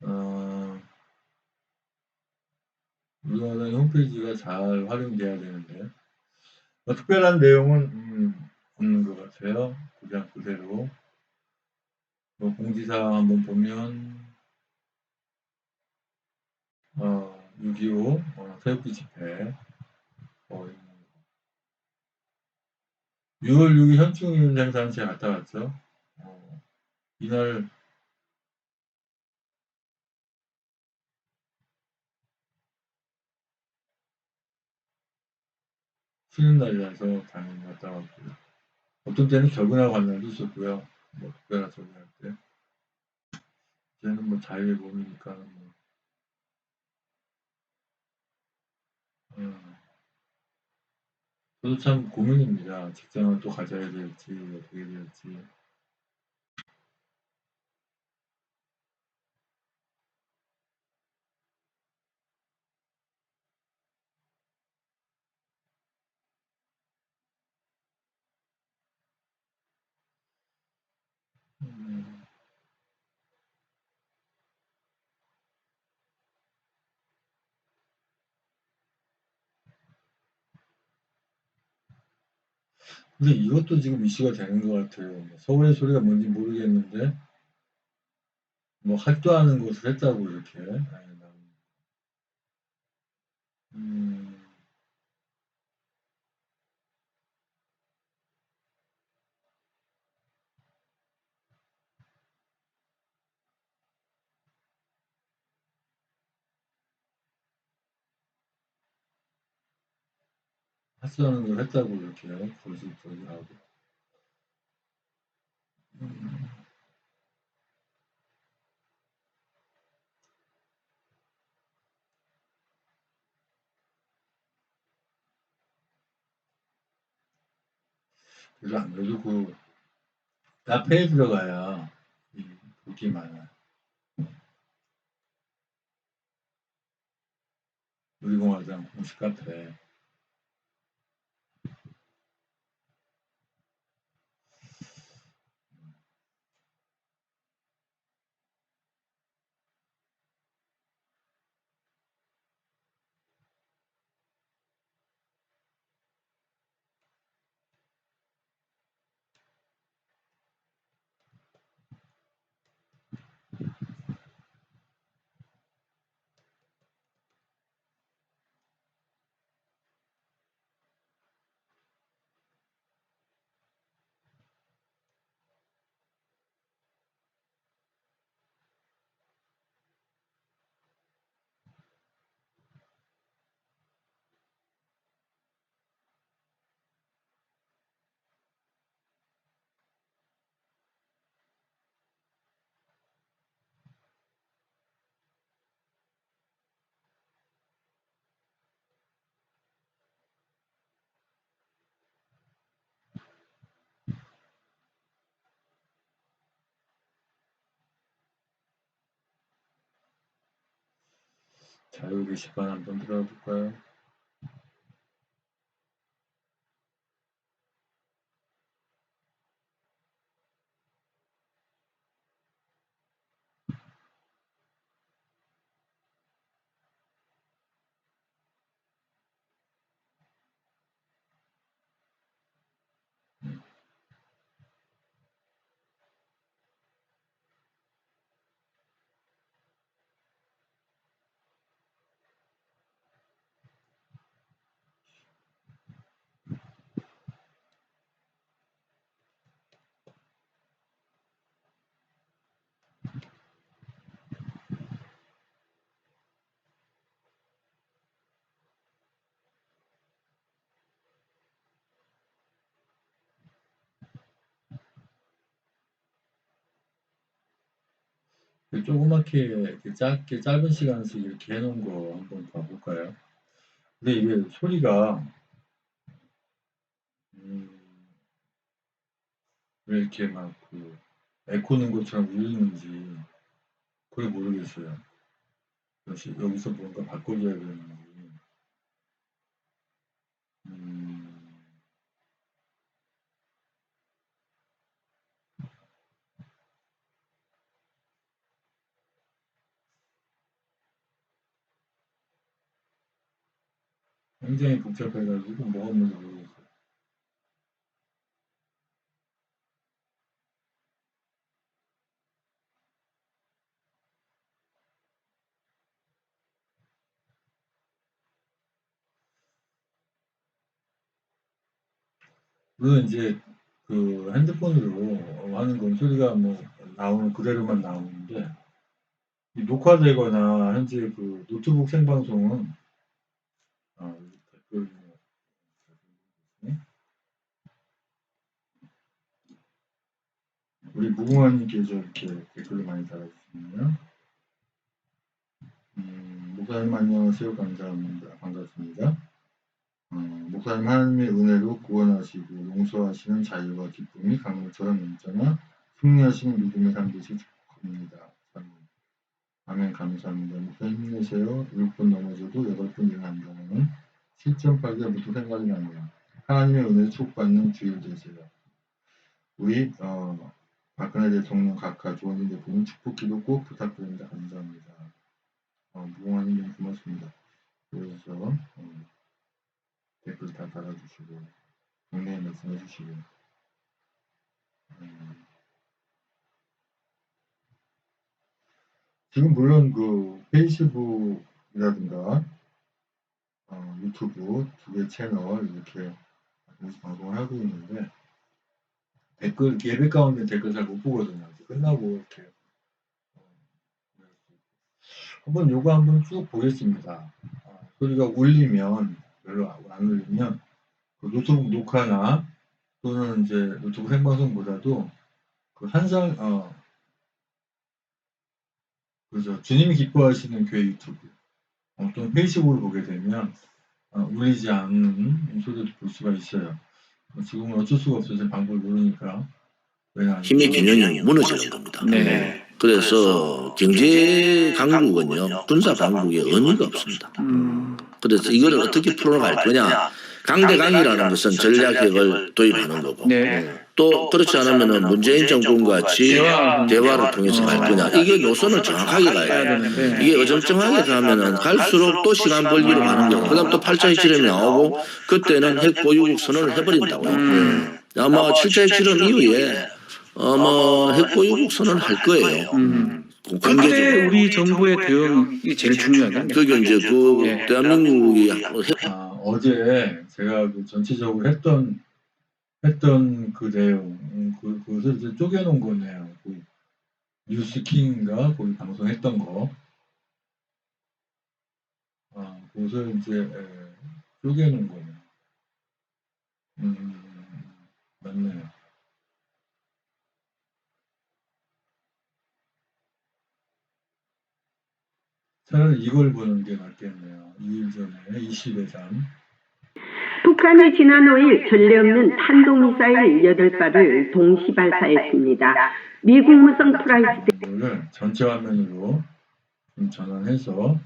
어, 우리공화당 홈페이지가 잘 활용돼야 되는데 특별한 내용은 없는 것 같아요. 그냥 그대로 뭐 공지사항 한번 보면 6.25 태극기 집회 6월 6일 현충일 행사는 제가 갔다 왔죠. 이날 쉬는 날이라서 당연히 갔다 왔고요. 어떤 때는 결근하고 간 날도 있었고요. 뭐 특별한 저기 할 때. 이제는 뭐 자유의 몸이니까 뭐, 저도 참 고민입니다. 직장을 또 가져야 될지 어떻게 될지. 음, 근데 이것도 지금 이슈가 되는 것 같아요. 뭐 서울의 소리가 뭔지 모르겠는데 뭐 학교하는 것을 했다고 이렇게. 음, 학교하는 걸 했다고 이렇게 거짓거리하고. 음, 그래서 안 그래도 그 카페에 들어가야 볼 게 많아요. 놀이공화장 공식 카페. 자유 게시판 한번 들어가 볼까요? 조그맣게 이렇게 짧게 짧은 시간씩 이렇게 해놓은 거 한번 봐볼까요? 근데 이게 소리가 음, 왜 이렇게 막 그 에코는 것처럼 울리는지 그걸 모르겠어요. 역시 여기서 뭔가 바꿔줘야 되는지. 음, 굉장히 복잡해가지고 뭐가 뭔지 모르겠어요. 물론 이제 그 핸드폰으로 하는 건 소리가 뭐 나오는 그대로만 나오는데 이 녹화되거나 현재 그 노트북 생방송은 여기 댓글 네? 우리 무궁화님께서 이렇게 댓글을 많이 달아주시네요. 목사님 안녕하세요. 감사합니다. 반갑습니다. 목사님 하나님의 은혜로 구원하시고 용서하시는 자유와 기쁨이 강물처럼 넘쳐나 승리하시는 믿음의 삶 되시 축복합니다. 아멘. 감사합니다. 목사님 힘내세요. 6분 넘어져도 8분 일어난다는 7.8개 모두 생각이 나네요. 하나님의 은혜 축복받는 주일 되세요. 우리 박근혜 대통령 각하 조원진 대표님 축복 기도 꼭 부탁드립니다. 감사합니다. 무궁화님 고맙습니다. 그래서 댓글 다 달아주시고 동네 말씀해주시고 지금 물론 그 페이스북이라든가 유튜브 두 개 채널 이렇게 방송을 하고 있는데 댓글 예배 가운데 댓글 잘 못 보거든요. 끝나고 이렇게 한번 요거 한번 쭉 보겠습니다. 소리가 울리면 별로 안 울리면 그 노트북 녹화나 또는 이제 노트북 생방송보다도 그 한상 그죠 주님이 기뻐하시는 교회 유튜브 또는 페이스북을 보게 되면 울리지 않는 소리를 볼 수가 있어요. 지금은 어쩔 수가 없어서 방법을 모르니까. 힘의 균형이 무너지는 겁니다. 네. 그래서 경제 강국은요, 군사 강국에 의미가 없습니다. 그래서 이걸 어떻게 풀어갈 거냐. 강대강이라는 것은 전략핵을 도입하는 거고, 네. 또 그렇지 않으면 문재인 정권 같이 대화를 통해서 갈 거냐. 이게 노선을 정확하게 가야 돼요. 이게 어정쩡하게 가면은 갈수록 또 시간 벌기로 가는 거예요. 그 다음 또 8차 핵실험이 나오고, 그때는 핵 보유국 선언을 해버린다고요. 아마 7차 핵실험 이후에 핵 보유국 선언을 할 거예요. 그때 우리 정부의 대응이 제일 중요하겠네요. 그게 이제 네. 대한민국이 어제 제가 그 전체적으로 했던 그 내용, 그것을 이제 쪼개놓은 거네요. 그 뉴스킹인가 거기 방송했던 거. 그것을 이제 쪼개놓은 거네요. 맞네요. 차라리 이걸 보는 게 낫겠네요. 2일 전에 20회장. 북한이 지난 5일 전례 없는 탄도미사일 8발을 동시 발사했습니다. 미국 무성 프라이스 이거를 전체 화면으로 좀 전환해서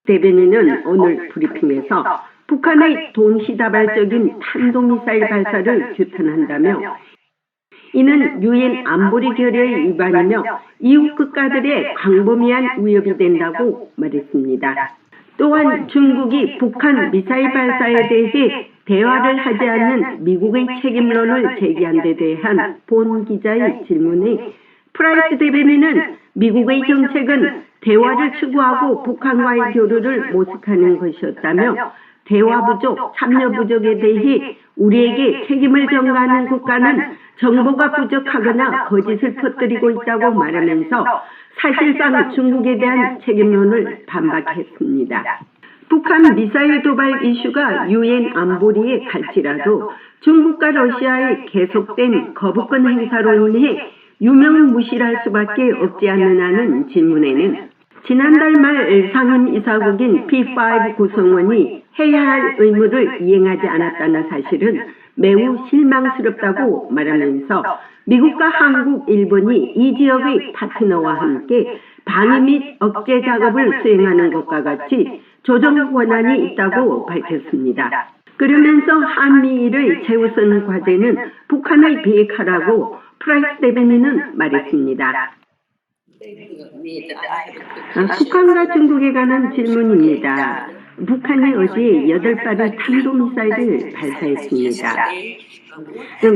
대변인은 오늘 브리핑에서 북한의 동시다발적인 탄도미사일 발사를 규탄한다며 이는 유엔 안보리 결의의 위반이며 이웃 국가들의 광범위한 위협이 된다고 말했습니다. 또한 중국이 북한 미사일 발사에 대해 대화를 하지 않는 미국의 책임론을 제기한 데 대한 본 기자의 질문에 프라이스 대변인은 미국의 정책은 대화를 추구하고 북한과의 교류를 모색하는 것이었다며 대화 부족, 참여 부족에 대해 우리에게 책임을 전가하는 국가는 정보가 부족하거나 거짓을 퍼뜨리고 있다고 말하면서 사실상 중국에 대한 책임론을 반박했습니다. 북한 미사일 도발 이슈가 유엔 안보리에 갈지라도 중국과 러시아의 계속된 거부권 행사로 인해 유명무실할 수밖에 없지 않느냐는 질문에는 지난달 말 상임 이사국인 P5 구성원이 해야 할 의무를 이행하지 않았다는 사실은 매우 실망스럽다고 말하면서 미국과 한국, 일본이 이 지역의 파트너와 함께 방위 및 억제 작업을 수행하는 것과 같이 조정 권한이 있다고 밝혔습니다. 그러면서 한미일의 최우선 과제는 북한을 비핵화라고 프라이스 대변인은 말했습니다. 북한과 중국에 관한 질문입니다. 북한이 어제 8발의 탄도미사일을 발사했습니다.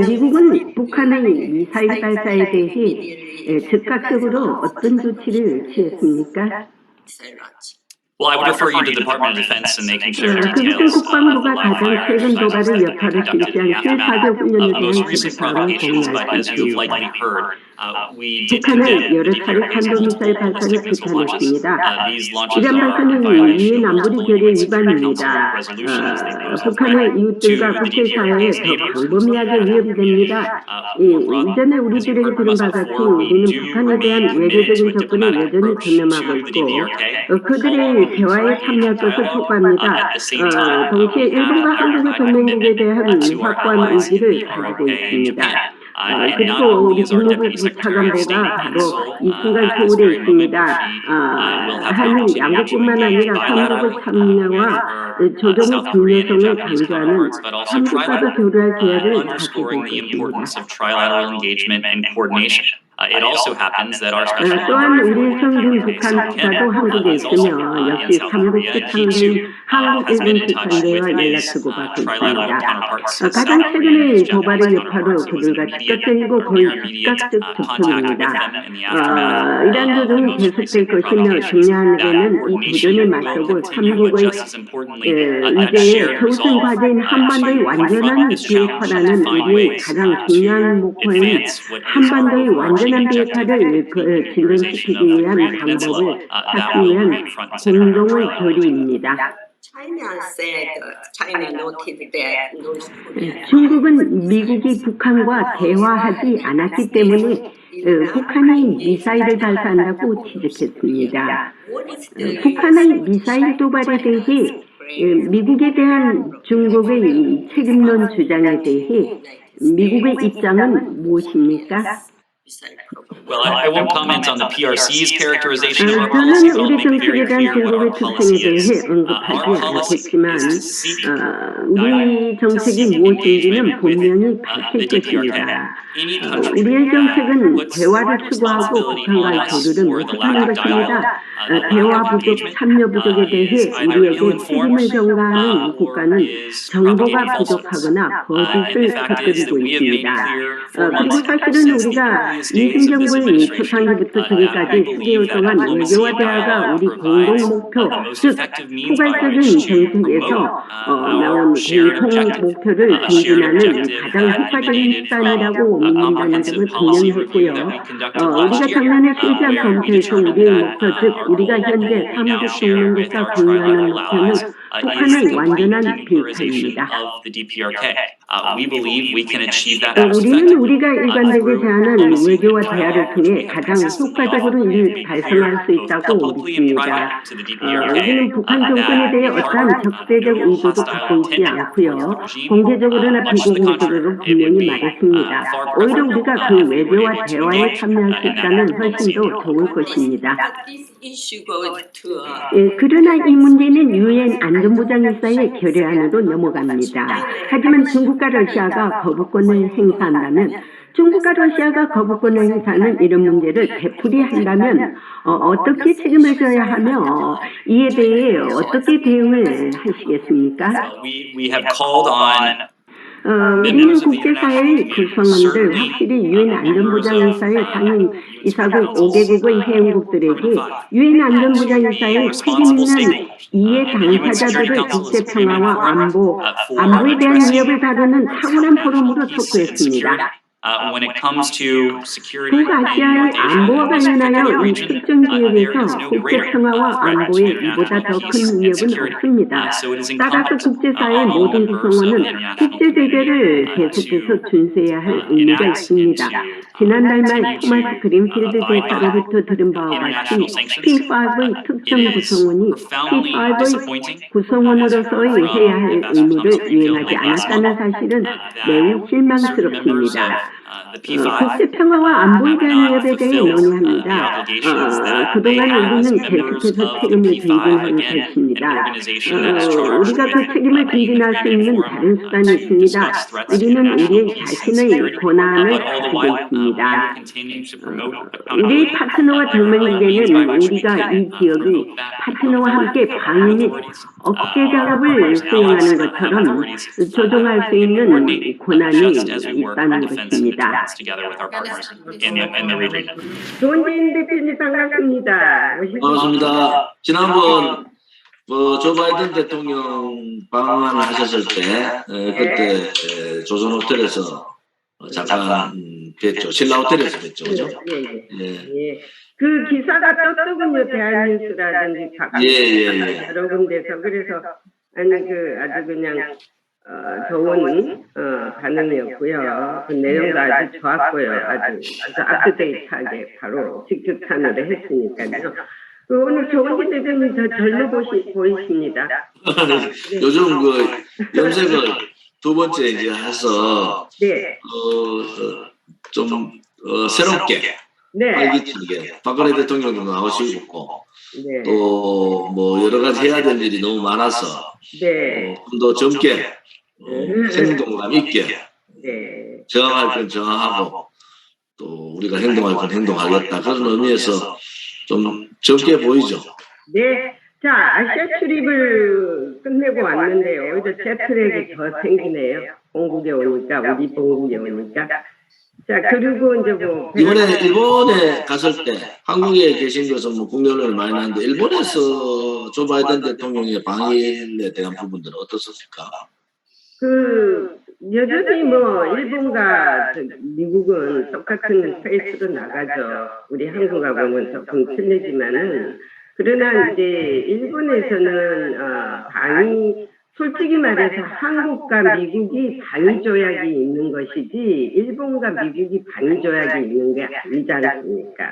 미국은 북한의 미사일 발사에 대해 즉각적으로 어떤 조치를 취했습니까? Well, I would refer you to the Department of Defense and they can share 그것은 details of the 국방부가 live 가장 fire 최근 도발의 exercises that we 여파를 conducted in 실시한 the aftermath 실사적 훈련에 of 대한 most recent 기사를 provocations. But as you've 공유했습니다. likely heard, we did 북한은 condemn 여러 the 차례 DPRK's 탄도미사일 multiple 발사를 ballistic missile launches. 규탄했습니다. These launches 이런 are 발사는 in violation 유엔 of 안보리 multiple 결의 UN Security Council 위반입니다. resolutions. They pose a 북한의 threat to 이웃들과 the 국제사회에 DPRK's 더 neighbors. 광범위하게 위협이 됩니다. 이전에 우리들에게 들은 바 같이 우리는 북한에 대한 외교적인 접근에 여전히 전념하고 있고 그들의 대화에 참여할 것을 촉구합니다. 동시에 일본과 한국의 동맹국에 대한 확고한 의지를 가지고 있습니다. 그리고 우리 국무부 차관보가 바로 이 순간 서울에 있습니다. 한일 양국뿐만 아니라 삼국의 참여와 조정의 중요성을 강조하는 삼국과도 교류할 기회를 갖게 될 것입니다. It also happens that our special 또한 envoy 우리 for 성진 DPRK, 북한 Sung 특사도 Kim, 한국에 is also 있으며 in 역시 South 삼국 Korea. He 특상대인 too 한국 has been 일본 in touch with 특상대와 연락 his 주고받고 trilateral 있습니다. counterparts, his 가장 South Korean and 최근의 his 도발의 Japanese 여파로 counterparts. It was an 그들과 immediate 직접적이고 or 거의 near immediate 즉각적 contact with 접촉입니다. them in the aftermath 이란 of the 조정이 most 계속될 recent 것이며 provocations. 중요한 That 일은 이 coordination 도전에 will 맞서고 continue, but 삼국의 just as importantly, that 이제의 shared 최우선 resolve 과제인 한반도의 to 완전한 confront this challenge 비핵화라는 and find 우리의 ways 가장 중요한 to 목표인 advance what is our 한반도의 overarching 완전한 objective, 비핵화를 the 진전시키기 of the 위한 Korean Peninsula, 방법을 that 찾기 will 위한 remain front and center in our 공동의 trilateral 결의입니다. China said China noted that North Korea. 중국은 미국이 북한과 대화하지 않았기 때문에 북한이 미사일을 발사한다고 지적했습니다. 북한의 미사일 도발에 대해 미국에 대한 중국의 이 책임론 주장에 대해 미국의 입장은 무엇입니까? Well, I won't comment on the PRC's characterization of our 저는 policy, but I'll 우리 make it 정책에 very 대한 clear what our 중국의 policy 특징에 is. 대해 Our 언급하지 policy 않겠지만 is to seek 우리 정책이 무엇인지는 분명히 밝힐 것입니다. 우리의 정책은 대화를 추구하고 북한과의 교류를 모색하는 것입니다. 대화 부족, 참여 부족에 대해 우리에게 책임을 전가하는 국가는 정보가 부족하거나 거짓을 퍼뜨리고 있습니다. 그리고 사실은 우리가 이승 정부의 초창기부터 지금까지 수개월 동안 외교와 대화가 우리 공동 목표, 즉 포괄적인 정책에서 나온 공통 목표를 증진하는 가장 효과적인 수단이라고 믿는다는 점을 분명히 했고요. 우리가 작년에 실시한 검토에서 우리의 목표, 즉 우리가 현재 삼국 동맹국과 공유하는 목표는 북한의 완전한 비핵화입니다. 우리는 우리가 일관되게 제안한 외교와 대화를 통해 가장 효과적으로 이를 달성할 수 있다고 믿습니다. 우리는 북한 정권에 대해 어떠한 적대적 의도도 갖고 있지 않고요. 공개적으로나 비공개적으로 분명히 말했습니다. 오히려 우리가 그 외교와 대화에 참여할 수 있다면 훨씬 더 좋을 것입니다. 그러나 이 문제는 유엔 안전보장이사의 결의안으로 넘어갑니다. 하지만 중국과 러시아가 거부권을 행사한다면 중국과 러시아가 거부권을 행사하는 이런 문제를 되풀이한다면 어떻게 책임을 져야 하며 이에 대해 어떻게 대응을 하시겠습니까? 우리는 국제사회의 구성원들, 확실히 유엔 안전보장이사의 상임 이사국 5개국의 회원국들에게 유엔 안전보장이사의 책임 있는 이해 당사자들을 국제평화와 안보에 대한 위협을 다루는 탁월한 포럼으로 촉구했습니다. 북아시아의 안보와 관련하여 이 특정 지역에서 국제평화와 안보에 이보다 더 큰 위협은 없습니다. 따라서 국제사회의 모든 구성원은 국제제재를 계속해서 준수해야 할 의무가 있습니다. 지난달 말 토마스 그린필드 대사로부터 들은 바와 같이 P5의 특정 구성원이 P5의 구성원으로서의 해야 할 의무를 이행하지 않았다는 사실은 매우 실망스럽습니다. 국제평화와 안보에 대한 위협에 대해 논의합니다. 그동안 우리는 계속해서 책임을 증진하는 것입니다. 우리가 그 책임을 증진할 수 있는 다른 수단이 있습니다. 우리는 우리의 자신의 권한을 가지고 있습니다. 우리의 파트너와 동맹국에는 우리가 이 지역의 파트너와 함께 방위 및 억제 작업을 수행하는 것처럼 조종할 수 있는 권한이 있다는 것입니다. 조은진 대표님 반갑습니다. 반갑습니다. 지난번 조 바이든 대통령 방한하셨을 때 그때 조선 호텔에서 잠깐 뵀죠. 신라 호텔에서 뵀죠, 그죠? 예. 그 기사가 떴더군요. 대한뉴스라든지 여러 군데서. 그래서 아주 그냥 좋은 반응이었고요. 그 내용도 아주 좋았고요. 아주 업데이트하게 바로 직접 참여를 했으니까요. 오늘 조은진 대표님 더 젊어 보이십니다. 요즘 그 염색을 두 번째 이제 해서 좀 새롭게 활기차게 박근혜 대통령도 나오시고 또 뭐 여러 가지 해야 될 일이 너무 많아서 좀 더 젊게 행동감 있게 저항할 건 저항하고 또 우리가 행동할 건 행동하겠다 그런 의미에서 좀 젊게 보이죠. 네. 자, 아시아 출입을 끝내고 왔는데요. 오히려 제 트랙이 더 생기네요. 본국에 오니까, 우리 본국에 오니까. 자, 그리고 이제 이번에 일본에 갔을 때 한국에 계신 것은 뭐 국내 언론을 많이 나는데 일본에서 조 바이든 대통령의 방일에 대한 부분들은 어떻습니까? 여전히 일본과 미국은 똑같은 페이스로 나가죠. 우리 한국하고는 조금 틀리지만은, 그러나 이제 일본에서는 방위 솔직히 말해서 한국과 미국이 방위 조약이 있는 것이지 일본과 미국이 방위 조약이 있는 게 아니지 않습니까?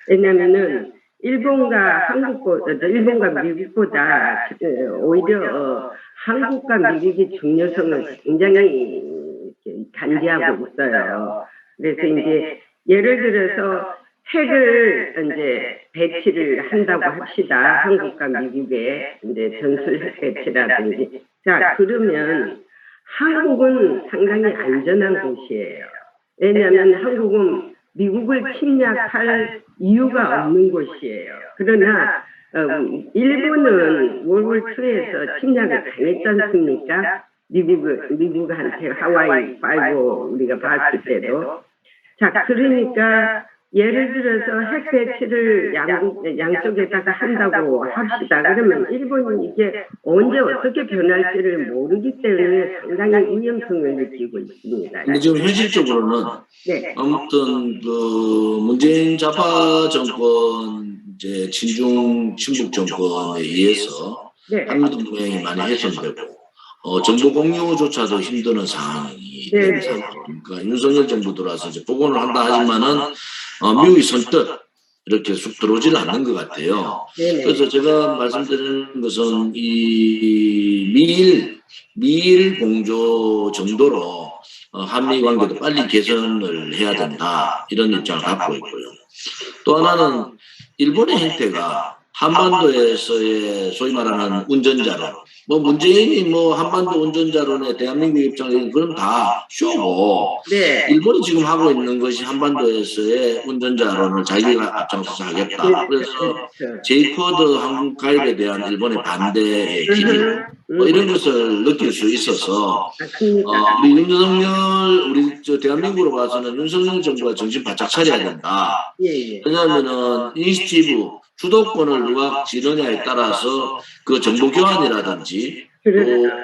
왜냐하면은 일본과 미국보다 오히려 한국과 미국의 중요성을 굉장히 간지하고 있어요. 그래서 이제 예를 들어서 핵을 이제 배치를 한다고 합시다. 한국과 미국의 이제 전술 핵 배치라든지. 자, 그러면 한국은 상당히 안전한 곳이에요. 왜냐하면 한국은 미국을 침략할 이유가 없는 곳이에요. 그러나 일본은 월월2에서 침략을 당했지 않습니까? 미국한테 하와이 5 우리가 봤을 때도. 자, 그러니까 예를 들어서 핵 배치를 양쪽에다가 한다고 합시다. 그러면 일본이 이게 언제 어떻게 변할지를 모르기 때문에 상당히 위험성을 느끼고 있습니다. 근데 지금 현실적으로는 네. 아무튼 그 문재인 좌파 정권 이제 친중 친북 정권에 의해서 네. 한미동맹이 많이 훼손되고 정보 공유조차도 힘드는 상황이 된 상황이니까 윤석열 정부 들어와서 이제 복원을 한다 하지만은 미국이 선뜻 이렇게 쑥 들어오지는 않는 것 같아요. 그래서 제가 말씀드리는 것은 이 미일 공조 정도로 한미 관계도 빨리 개선을 해야 된다 이런 입장을 갖고 있고요. 또 하나는 일본의 행태가 한반도에서의 소위 말하는 운전자로 뭐 문재인이 뭐 한반도 운전자론의 대한민국 입장에서는 그럼 다 쇼고 일본이 지금 하고 있는 것이 한반도에서의 운전자론을 자기가 앞장서서 하겠다. 그래서 제이코드 한국 가입에 대한 일본의 반대의 기류 뭐 이런 것을 느낄 수 있어서 우리 윤석열 우리 대한민국으로 봐서는 윤석열 정부가 정신 바짝 차려야 된다. 왜냐하면은 이니시티브 주도권을 누가 지느냐에 따라서 그 정보 교환이라든지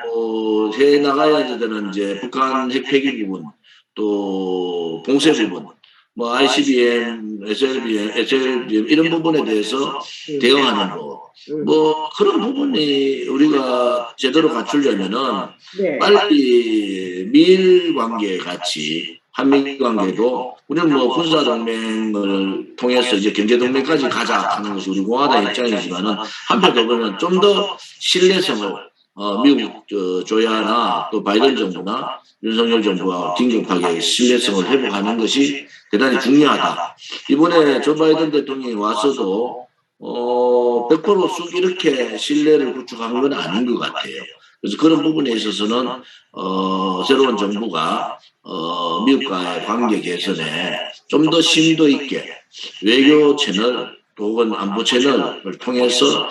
또 해 나가야 되는 이제 북한 핵폐기 부분 또 봉쇄 부분 뭐 ICBM, SLBM 이런 부분에 대해서 대응하는 거 뭐 그런 부분이 우리가 제대로 갖추려면은 빨리 미일 관계 같이 한미 관계도 우리는 뭐 군사 동맹을 통해서 이제 경제 동맹까지 가자 하는 것이 우리 공화당 입장이지만은 한편으로 보면 좀 더 신뢰성을 미국 조야나 또 바이든 정부나 윤석열 정부와 긴급하게 신뢰성을 회복하는 것이 대단히 중요하다. 이번에 조 바이든 대통령이 와서도 100%쑥 이렇게 신뢰를 구축한 건 아닌 것 같아요. 그래서 그런 부분에 있어서는 새로운 정부가 미국과의 관계 개선에 좀 더 심도 있게 외교 채널 혹은 안보 채널을 통해서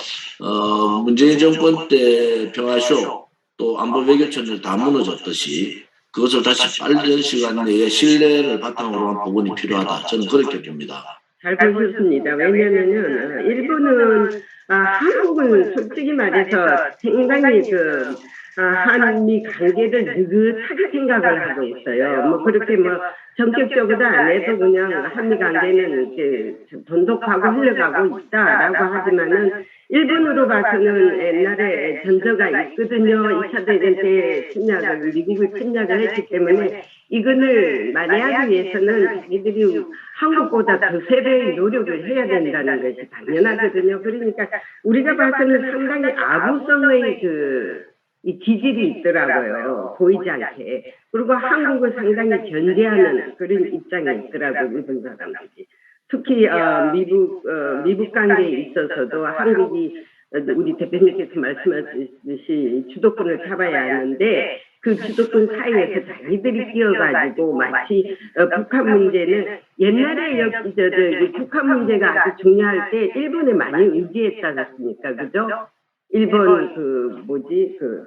문재인 정권 때 평화쇼 또 안보 외교 채널 다 무너졌듯이 그것을 다시 빠른 시간 내에 신뢰를 바탕으로 한 부분이 필요하다. 저는 그렇게 봅니다. 잘 보셨습니다. 왜냐면은 일본은 한국은 솔직히 말해서 상당히 한미 관계를 느긋하게 생각을 하고 있어요. 뭐 그렇게 뭐 전격적으로 안 해도 그냥 한미 관계는 이렇게 돈독하고 흘러가고 있다라고 하지만은 일본으로 봐서는 옛날에 전저가 있거든요. 2차 대전 때 미국을 침략을 했기 때문에 이거를 만회하기 위해서는 자기들이 한국보다 더 3배의 노력을 해야 된다는 것이 당연하거든요. 그러니까 우리가 봐서는 상당히 아부성의 이 기질이 있더라고요. 보이지 않게. 그리고 한국을 상당히 견제하는 그런 입장이 있더라고요. 일본 사람들이. 특히 미국 관계에 있어서도 한국이 우리 대표님께서 말씀하셨듯이 주도권을 잡아야 하는데 그 주도권 사이에서 자기들이 끼어가지고 마치 북한 문제는 옛날에 북한 문제가 아주 중요할 때 일본에 많이 의지했지 않았습니까? 그죠? 일본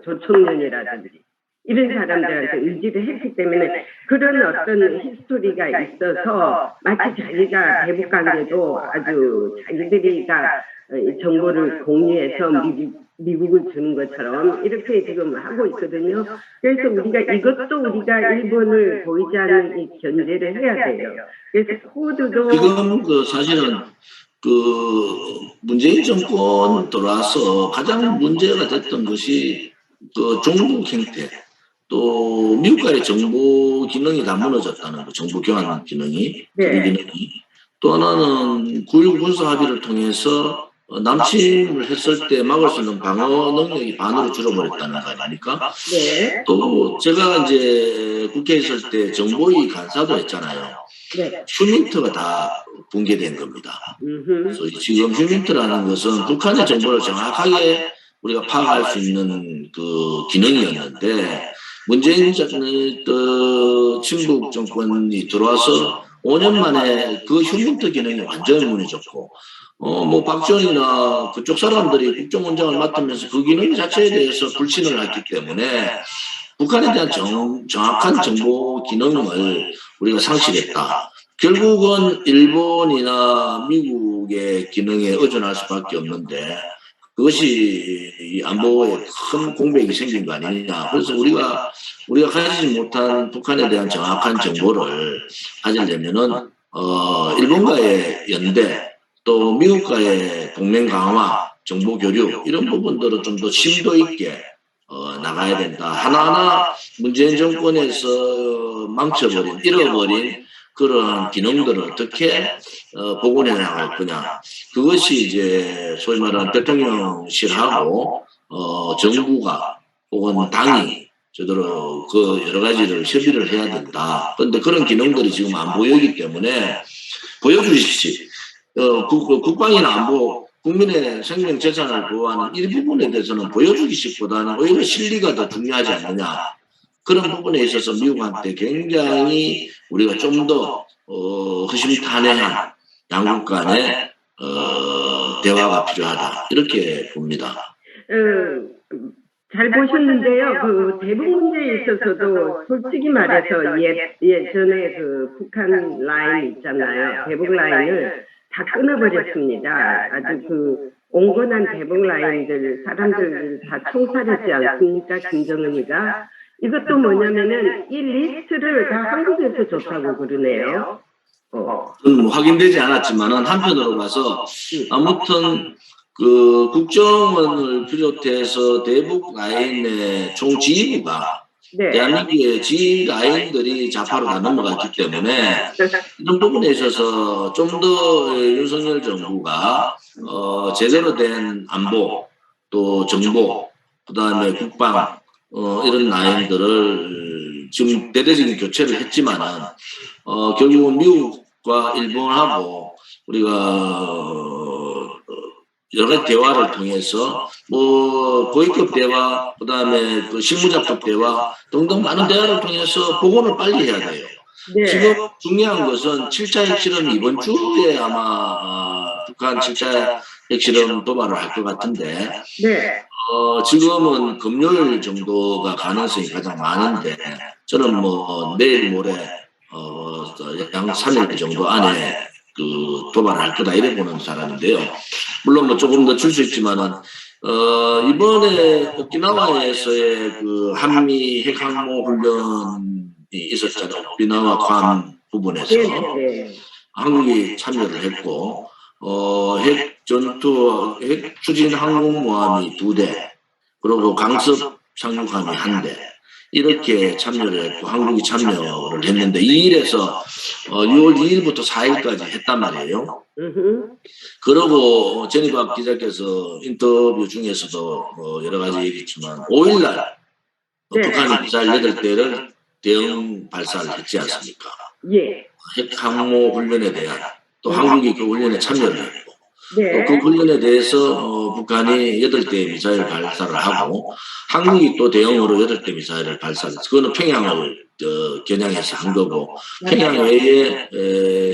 조총련이라든지 이런 사람들한테 의지를 했기 때문에 그런 어떤 히스토리가 있어서 마치 자기가 대북 관계도 아주 자기들이가 정보를 공유해서 미국을 주는 것처럼 이렇게 지금 하고 있거든요. 그래서 우리가 우리가 일본을 보이지 않는 이 견제를 해야 돼요. 그래서 코드도 지금 사실은 그 문재인 정권 들어와서 가장 문제가 됐던 것이 그 종북 행태, 또 미국과의 정보 기능이 다 무너졌다는 거, 정보 교환 기능이, 네. 기능이. 또 하나는 9.19 군사 합의를 통해서 남침을 했을 때 막을 수 있는 방어 능력이 반으로 줄어버렸다는 거 아닙니까? 네. 또 제가 이제 국회에 있을 때 정보위 간사도 했잖아요. 네. 휴민트가 다 붕괴된 겁니다. 그래서 지금 휴민트라는 것은 북한의 정보를 정확하게 우리가 파악할 수 있는 그 기능이었는데 문재인 친북 정권이 들어와서 5년 만에 그 휴민트 기능이 완전히 무너졌고 뭐 박지원이나 그쪽 사람들이 국정원장을 맡으면서 그 기능 자체에 대해서 불신을 했기 때문에 북한에 대한 정확한 정보 기능을 우리가 상실했다. 결국은 일본이나 미국의 기능에 의존할 수밖에 없는데 그것이 이 안보에 큰 공백이 생긴 거 아니냐. 그래서 우리가 가지지 못한 북한에 대한 정확한 정보를 가지려면은 일본과의 연대 또 미국과의 동맹 강화, 정보 교류 이런 부분들은 좀 더 심도 있게 나가야 된다. 하나하나 문재인 정권에서 망쳐버린, 잃어버린 그런 기능들을 어떻게 복원해 나갈 거냐. 그것이 이제 소위 말하는 대통령실하고 정부가 혹은 당이 제대로 그 여러 가지를 협의를 해야 된다. 그런데 그런 기능들이 지금 안 보이기 때문에 보여주십시오. 국방이나 안보, 국민의 생명 재산을 보호하는 일부분에 대해서는 보여주기식보다는 오히려 실리가 더 중요하지 않느냐. 그런 부분에 있어서 미국한테 굉장히 우리가 좀 더 허심탄회한 양국 간의 대화가 필요하다. 이렇게 봅니다. 잘 보셨는데요. 그 대북 문제에 있어서도 솔직히 말해서 예전에 그 북한 라인 있잖아요. 대북 라인을 다 끊어버렸습니다. 아주 그 온건한 대북 라인들 사람들 다 총살했지 않습니까? 김정은이가. 이것도 뭐냐면은 이 리스트를 다 한국에서 줬다고 그러네요. 확인되지 않았지만은 한편으로 봐서 아무튼 그 국정원을 비롯해서 대북 라인의 총 지휘부가 네. 대한민국의 지휘 라인들이 좌파로 다 넘어갔기 때문에 이런 부분에 있어서 좀 더 윤석열 정부가 제대로 된 안보 또 정보 그다음에 국방 이런 라인들을 지금 대대적인 교체를 했지만은 결국은 미국과 일본하고 우리가 여러 가지 대화를 통해서 뭐 고위급 대화 그다음에 그 실무자급 대화 등등 많은 대화를 통해서 복원을 빨리 해야 돼요. 네. 지금 중요한 것은 7차 핵실험이 이번 주에 아마 북한 7차 핵실험 도발을 할 것 같은데 네. 지금은 금요일 정도가 가능성이 가장 많은데 저는 뭐 내일 모레 양 3일 정도 안에 그 도발할 거다 이래 보는 사람인데요. 물론 뭐 조금 더 줄 수 있지만은 이번에 오키나와에서의 그 한미 핵항모 훈련이 있었잖아요. 오키나와 괌 부분에서 한국이 참여를 했고 핵 추진 항공모함이 2대 그리고 강습 상륙함이 1대 이렇게 참여를 했고 한국이 참여를 했는데 이 일에서 6월 2일부터 4일까지 했단 말이에요. 그러고 전희박 기자께서 인터뷰 중에서도 여러 가지 얘기했지만 5일날 북한이 미사일 8대를 대응 발사를 했지 않습니까? 예. 핵항모 훈련에 대한 또 한국이 그 훈련에 참여를 했고 네. 또 그 훈련에 대해서 북한이 8대 미사일 발사를 하고 한국이 또 대응으로 8대 미사일을 발사했어요. 그거는 평양을 겨냥해서 한 거고 평양 외에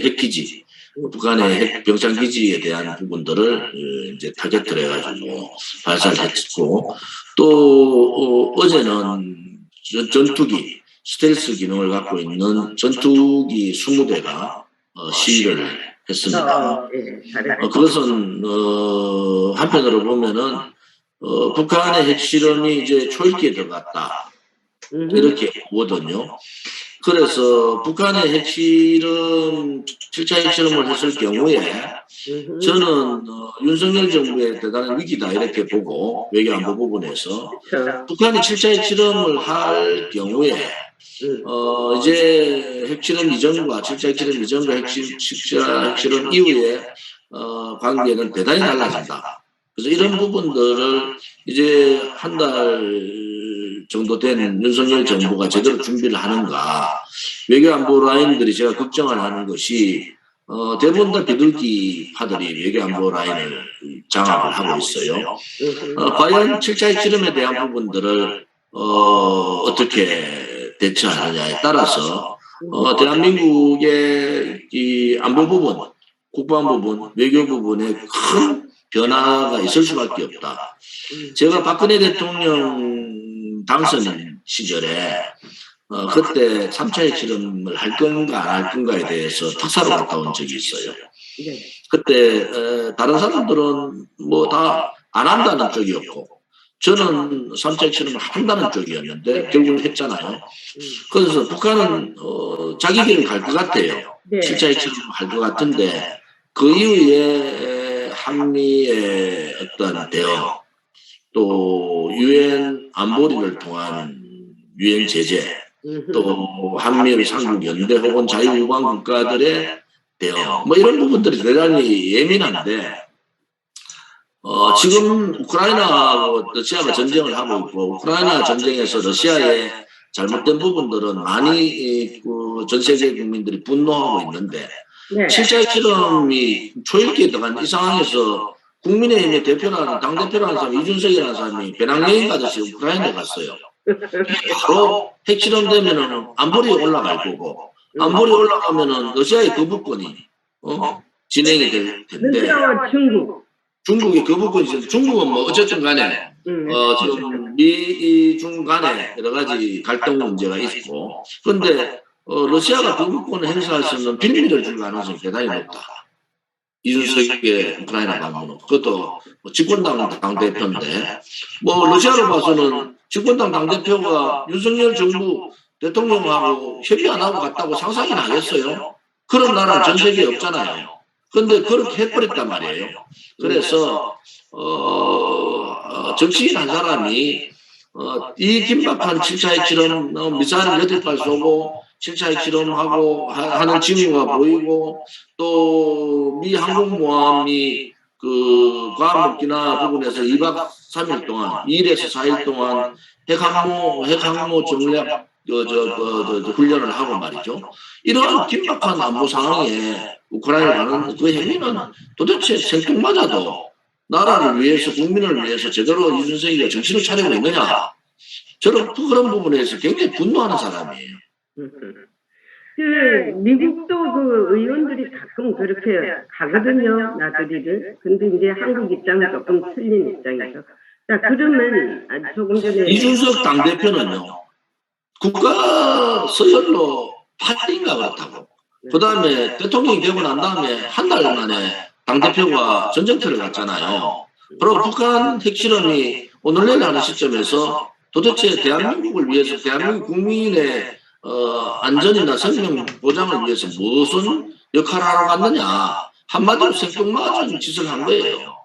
핵기지 북한의 핵 병창기지에 대한 부분들을 이제 타겟을 해가지고 발사를 했고 또 어제는 전투기 스텔스 기능을 갖고 있는 전투기 20대가 시위를 했습니다. 그것은 한편으로 보면은 북한의 핵실험이 이제 초읽기에 들어갔다 이렇게 보거든요. 그래서 북한의 핵실험, 7차 핵실험을 했을 경우에 저는 윤석열 정부의 대단한 위기다 이렇게 보고 외교안보 부분에서 그렇죠. 북한이 7차 핵실험을 할 경우에 이제 핵실험 이전과 7차 핵실험 이전과 7차 핵실험 이후에 관계는 대단히 달라진다. 그래서 이런 부분들을 이제 한 달 정도 된 윤석열 정부가 제대로 준비를 하는가. 외교안보 라인들이 제가 걱정을 하는 것이 대부분 다 비둘기파들이 외교안보 라인을 장악을 하고 있어요. 과연 7차 핵실험에 대한 부분들을 어떻게 대처하느냐에 따라서 대한민국의 이 안보 부분, 국방 부분, 외교 부분에 큰 변화가 있을 수밖에 없다. 제가 박근혜 대통령 당선 시절에 그때 3차 핵실험을 할 건가 안 할 건가에 대해서 특사로 갔다 온 적이 있어요. 그때 다른 사람들은 뭐 다 안 한다는 쪽이었고 저는 3차 핵실험을 한다는 쪽이었는데 결국은 했잖아요. 그래서 북한은 자기 길을 갈 것 같아요. 7차 핵실험을 할 것 같은데 그 이후에 한미의 어떤 대응 또 유엔 안보리를 통한 유엔 제재 또 한미일 삼국 연대 혹은 자유우방 국가들의 대응 뭐 이런 부분들이 대단히 예민한데 지금 우크라이나하고 러시아가 전쟁을 하고 있고 우크라이나 전쟁에서 러시아의 잘못된 부분들은 많이 전 세계 국민들이 분노하고 있는데 7차 핵실험이 초읽기에 들어간 이 상황에서 국민의힘의 대표라는 당대표라는 사람 이준석이라는 사람이 배낭여행 가듯이 우크라이나에 갔어요. 바로 핵실험 되면은 안보리에 올라갈 거고 안보리에 올라가면은 러시아의 거부권이 진행이 될 텐데 중국의 거부권이 있어서 중국은 뭐 어쨌든 간에 지금 미중 간에 여러 가지 갈등 문제가 있고 그런데 러시아가 거부권을 행사할 수 있는 빌미를 줄 가능성이 대단히 높다. 이준석의 우크라이나 방문 그것도 집권당 당대표인데 뭐 러시아로 봐서는 집권당 당대표가 윤석열 정부 대통령하고 협의 안 하고 갔다고 상상이나 하겠어요? 그런 나라는 전 세계에 없잖아요. 그런데 그렇게 해버렸단 말이에요. 그래서 정치인 한 사람이 이 긴박한 7차 핵실험 미사일을 8발 쏘고 7차 핵실험하고 하는 징후가 보이고 또 미 항공모함이 그 과학목기나 부분에서 2박 3일 동안 2일에서 4일 동안 핵항모 정략 훈련을 하고 말이죠. 이러한 긴박한 안보 상황에 우크라이나 가는 그 행위는 도대체 생뚱맞아도 나라를 위해서 국민을 위해서 제대로 이준석이가 정신을 차리고 있느냐. 저는 그런 부분에서 굉장히 분노하는 사람이에요. 미국도 그 의원들이 가끔 그렇게 가거든요, 나들이를. 근데 이제 한국 입장은 조금 틀린 입장이죠. 자, 그러면 조금 전에 이준석 당대표는요, 국가 서열로 8인가 그렇다고. 그 다음에 대통령이 되고 난 다음에 한 달 만에 당대표가 전쟁터를 갔잖아요. 그리고 북한 핵실험이 오늘 내일 하는 시점에서 도대체 대한민국을 위해서 대한민국 국민의 안전이나 생명 보장을 위해서 무슨 역할을 하러 갔느냐. 한마디로 생뚱맞은 짓을 한 거예요.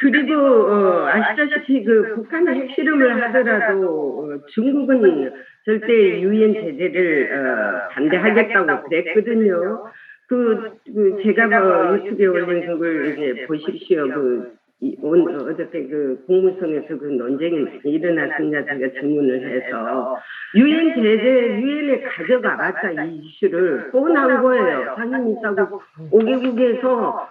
그리고 아시다시피 그 북한이 핵실험을 하더라도 중국은 절대 유엔 제재를 반대하겠다고 그랬거든요. 제가 유튜브에 올린 그걸 이제 보십시오. 어저께 그 국무성에서 그 논쟁이 일어났느냐 제가 질문을 해서 유엔에 가져가봤자 이 이슈를 또 나온 거예요. 상임 있다고 5개국에서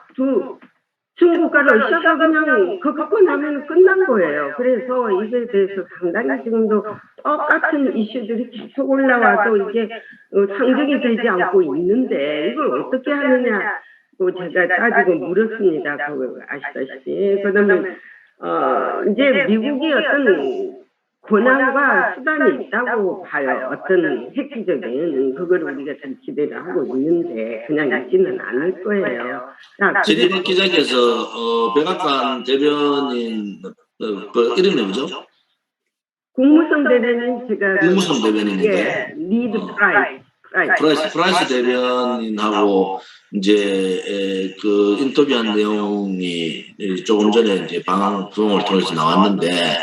중국과 러시아가 그냥 그거 나면 끝난 거예요. 그래서 이에 대해서 상당히 지금도 똑같은 이슈들이 계속 올라와도 이게 상정이 되지 않고 있는데 이걸 어떻게 하느냐 제가 따지고 물었습니다. 아시다시피. 그러면 이제 미국이 어떤 권한과 수단이 있다고 봐요. 어떤 획기적인 그걸 우리가 좀 기대를 하고 있는데 그냥 있지는 않을 거예요. 최진범 기자께서 백악관 대변인 그 이름이 뭐죠? 공무성 대변인 제가 공무성 대변인인가요? 예, 리드 프라이스 대변인하고 이제 그 인터뷰한 내용이 조금 전에 이제 방송을 통해서 나왔는데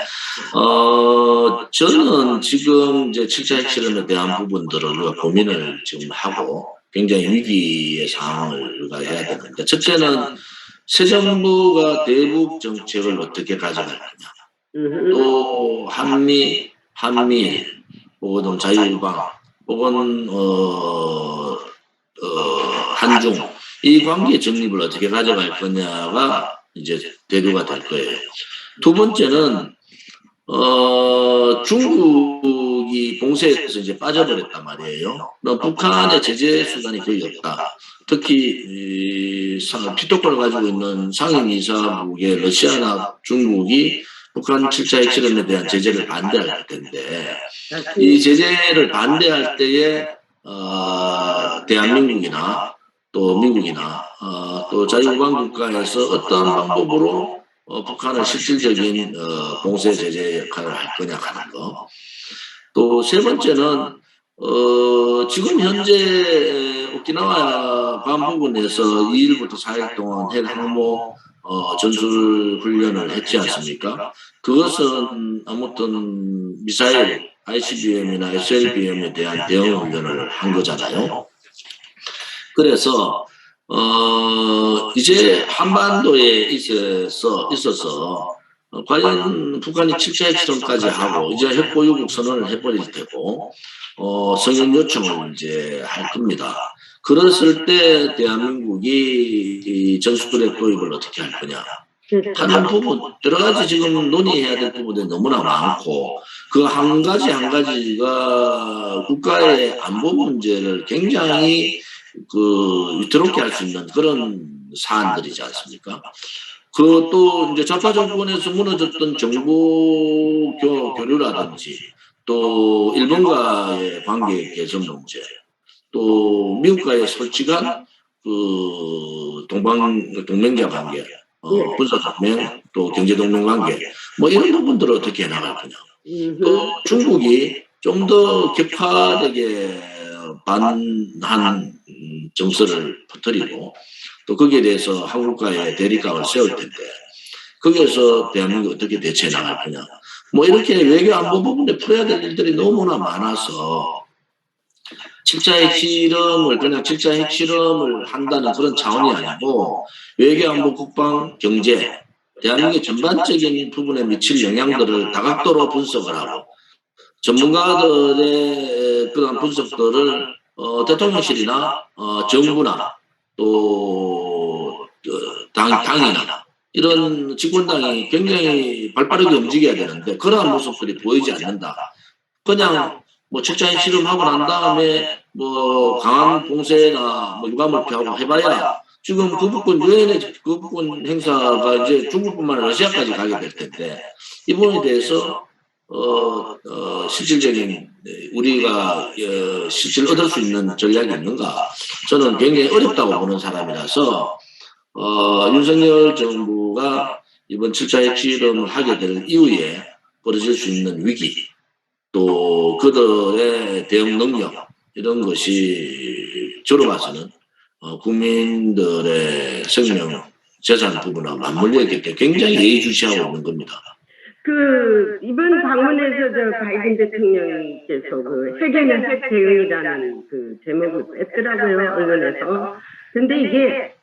저는 지금 이제 7차 핵실험에 대한 부분들을 우리가 고민을 지금 하고 굉장히 위기의 상황을 우리가 해야 되는데 첫째는 새 정부가 대북 정책을 어떻게 가져갈 거냐 또 한미 혹은 자유일방 혹은 한중 이 관계 정립을 어떻게 가져갈 거냐가 이제 대두가 될 거예요. 두 번째는 중국이 봉쇄에서 이제 빠져버렸단 말이에요. 북한의 제재 수단이 거의 없다. 특히 피토권을 가지고 있는 상임이사국의 러시아나 중국이 북한 7차 핵실험에 대한 제재를 반대할 텐데 이 제재를 반대할 때에 대한민국이나 또 미국이나 또 자유우방 국가에서 어떠한 방법으로 북한을 실질적인 봉쇄 제재 역할을 할 거냐 하는 거. 또 세 번째는 지금 현재 오키나와 반 부근에서 2일부터 4일 동안 핵 항모 전술 훈련을 했지 않습니까? 그것은 아무튼 미사일 ICBM이나 SLBM에 대한 대응 훈련을 한 거잖아요. 그래서 이제 한반도에 있어서 과연 북한이 7차 핵실험까지 하고 이제 핵보유국 선언을 해버릴 테고 성명 요청을 이제 할 겁니다. 그랬을 때 대한민국이 이 전술핵 도입을 어떻게 할 거냐 하는 부분 여러 가지 지금 논의해야 될 부분이 너무나 많고 그 한 가지 한 가지가 국가의 안보 문제를 굉장히 위태롭게 할 수 있는 그런 사안들이지 않습니까? 그것도 이제 좌파 정권에서 무너졌던 정보 교류라든지 또 일본과의 관계 개선 문제 또 미국과의 솔직한 동맹자 관계, 군사 동맹, 또 경제 동맹 관계, 뭐 이런 부분들을 어떻게 나갈 거냐. 또 중국이 좀 더 격화되게 반한 정서를 퍼뜨리고 또 거기에 대해서 한국과의 대립각을 세울 텐데 거기에서 대한민국이 어떻게 대처해 나갈 거냐. 뭐 이렇게 외교 안보 부분에 풀어야 될 일들이 너무나 많아서 7차 핵실험을 그냥 7차 핵실험을 한다는 그런 차원이 아니고 외교안보 국방 경제 대한민국의 전반적인 부분에 미칠 영향들을 다각도로 분석을 하고 전문가들의 그런 분석들을 대통령실이나 정부나 또 당이나 이런 집권당이 굉장히 발빠르게 움직여야 되는데 그러한 모습들이 보이지 않는다. 그냥 뭐 7차 핵실험하고 난 다음에 뭐 강한 봉쇄나 뭐 유감을표하고 해봐야 지금 유엔의 거부권 행사가 이제 중국뿐만 아니라 러시아까지 가게 될 텐데 이 부분에 대해서 실질적인 우리가 실질 얻을 수 있는 전략이 있는가 저는 굉장히 어렵다고 보는 사람이라서 윤석열 정부가 이번 7차 핵실험을 하게 될 이후에 벌어질 수 있는 위기 또 그들의 대응 능력 이런 것이 저로 봐서는 국민들의 생명 재산 부분과 맞물려 있기 때문에 굉장히 예의주시하고 있는 겁니다. 이번 방문에서 바이든 대통령께서 세계는 핵 대응이라는 제목을 뺐더라고요, 언론에서. 근데 이게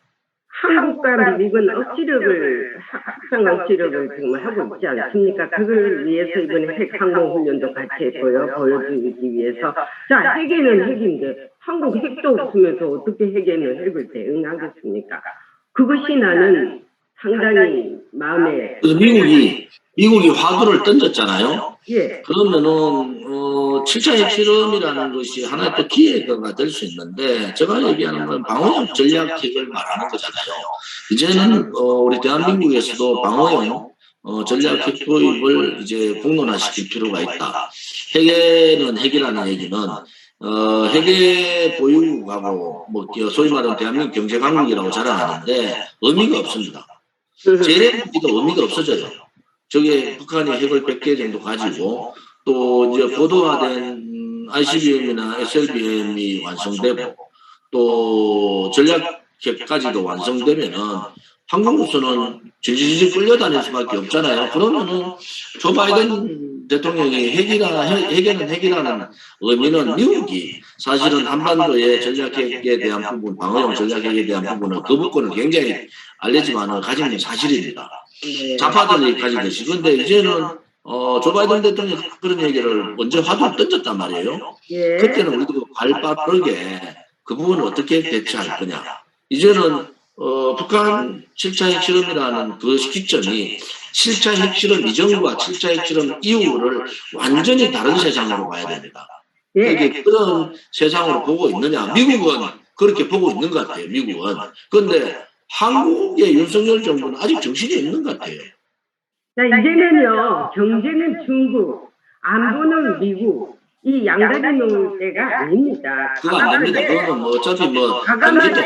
한국과 미국은 확상 억지력을 정말 하고 있지 않습니까? 그걸 위해서 이번에 핵 항모 훈련도 같이 했고요, 보여주기 위해서. 자, 핵에는 핵인데 한국 핵도 없으면서 어떻게 핵에는 핵을 대응하겠습니까? 그것이 나는 상당히 마음에. 미국이 화두를 던졌잖아요. 예. 그러면은 7차 핵실험이라는 것이 하나의 또 기회가 될 수 있는데 제가 얘기하는 건 방어용 전략핵을 말하는 거잖아요. 이제는 우리 대한민국에서도 방어용 전략핵 도입을 이제 공론화시킬 필요가 있다. 핵에는 핵이라는 얘기는 핵의 보유국하고 뭐 소위 말하는 대한민국 경제강국이라고 자랑하는데 의미가 없습니다. 재래무기도 의미가 없어져요. 저게 북한이 핵을 100개 정도 가지고 또 이제 고도화된 ICBM이나 SLBM이 완성되고 또 전략핵까지도 완성되면은 한국으로서는 질질질 끌려다닐 수밖에 없잖아요. 그러면은 조 바이든 대통령이 핵이라는 의미는 미국이 사실은 한반도의 전략핵에 대한 부분, 방어용 전략핵에 대한 부분은 거부권을 굉장히 알려지만은 가지고 있는 사실입니다. 좌파들이 가지듯이. 근데 이제는 조 바이든 대통령이 그런 얘기를 먼저 화두를 던졌단 말이에요. 예. 그때는 우리도 발빠르게 그 부분을 어떻게 대처할 거냐. 이제는 북한 7차 핵실험이라는 그 시점이 7차 핵실험 이전과 7차 핵실험 이후를 완전히 다른 세상으로 봐야 됩니다. 예. 그런 세상으로 보고 있느냐. 미국은 그렇게 보고 있는 것 같아요. 미국은. 그런데 한국의 윤석열 정부는 아직 정신이 없는 것 같아요. 자, 이제는요, 경제는 중국, 안보는 미국, 이 양다리 놓을 때가 아닙니다. 그거 안 됩니다. 그거는 뭐 어차피 뭐 과감하게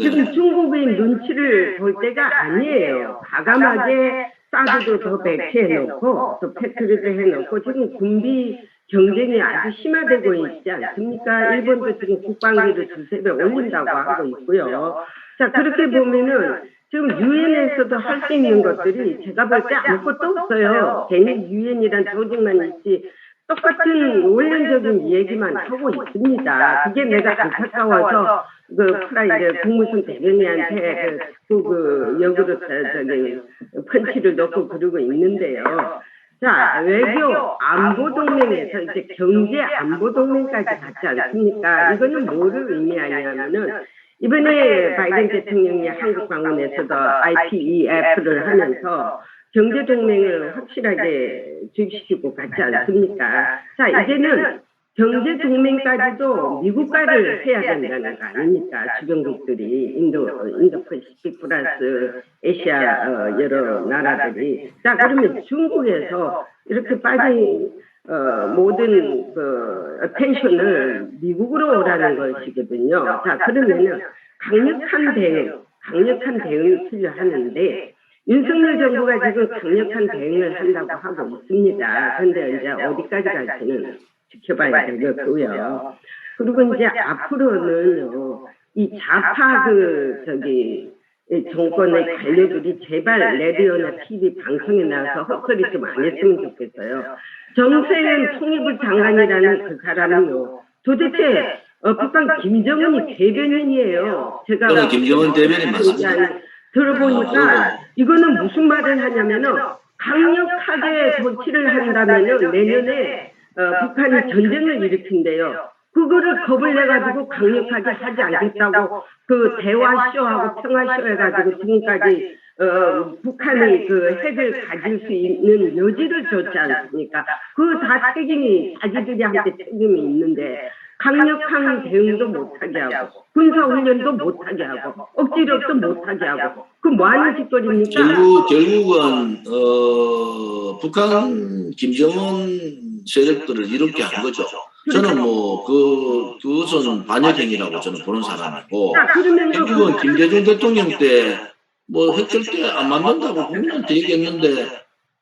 지금 중국의 눈치를 볼 때가 아니에요. 과감하게 사드도 더 배치해놓고 또 패트리도 해놓고 지금 군비 경쟁이 아주 심화되고 있지 않습니까? 일본도 지금 국방비를 두세 배 올린다고 하고 있고요. 자, 그렇게 보면은 지금 유엔에서도 할 수 있는 것들이 제가 볼 때 아무것도 없어요. 괜히 유엔이란 조직만 있지 똑같은 원론적인 얘기만 하고 있습니다. 그게 내가 안타까워서 이제 국무성 대변인한테 역으로 펀치를 넣고 그러고 있는데요. 자, 외교 안보 동맹에서 이제 경제 안보 동맹까지 갔지 않습니까? 이거는 뭐를 의미하냐면은 이번에 바이든 대통령이 한국 방문에서도 IPEF를 하면서 경제 동맹을 확실하게 주입시키고 갔지 않습니까? 자, 이제는 경제 동맹까지도 미국과를 해야 된다는 거 아닙니까? 주변국들이 인도패시픽 플러스 아시아 여러 나라들이. 자, 그러면 중국에서 이렇게 빠진 모든 텐션을 미국으로 오라는 것이거든요. 자, 그러면은 강력한 대응이 필요하는데 윤석열 정부가 지금 강력한 대응을 한다고 하고 있습니다. 그런데 이제 어디까지 갈지는 지켜봐야 되겠고요. 그리고 이제 앞으로는 이 좌파 정권의 관료들이 제발 라디오나 TV 방송에 나와서 헛소리 좀 안 했으면 좋겠어요. 정세현 통일부 장관이라는 그 사람은요, 도대체 북한 김정은이 대변인이에요. 제가 김정은 대변인 맞습니다. 들어보니까 이거는 무슨 말을 하냐면은 강력하게 조치를 한다면은 내년에 북한이 전쟁을 일으킨대요. 그거를 겁을 내가지고 강력하게 하지 않겠다고 그 대화쇼하고 평화쇼 해가지고 지금까지 북한이 그 핵을 가질 수 있는 여지를 줬지 않습니까? 그 다 책임이 자기들이한테 책임이 있는데 강력한 대응도 못하게 하고 군사훈련도 못하게 하고 억지력도 못하게 하고 그 뭐하는 짓거리입니까? 결국은 북한 김정은 세력들을 이렇게 한 거죠. 저는 뭐 그것은 반역행위라고 저는 보는 사람이고, 결국은 김대중 대통령 때 뭐 핵 절대 안 만든다고 국민한테 얘기했는데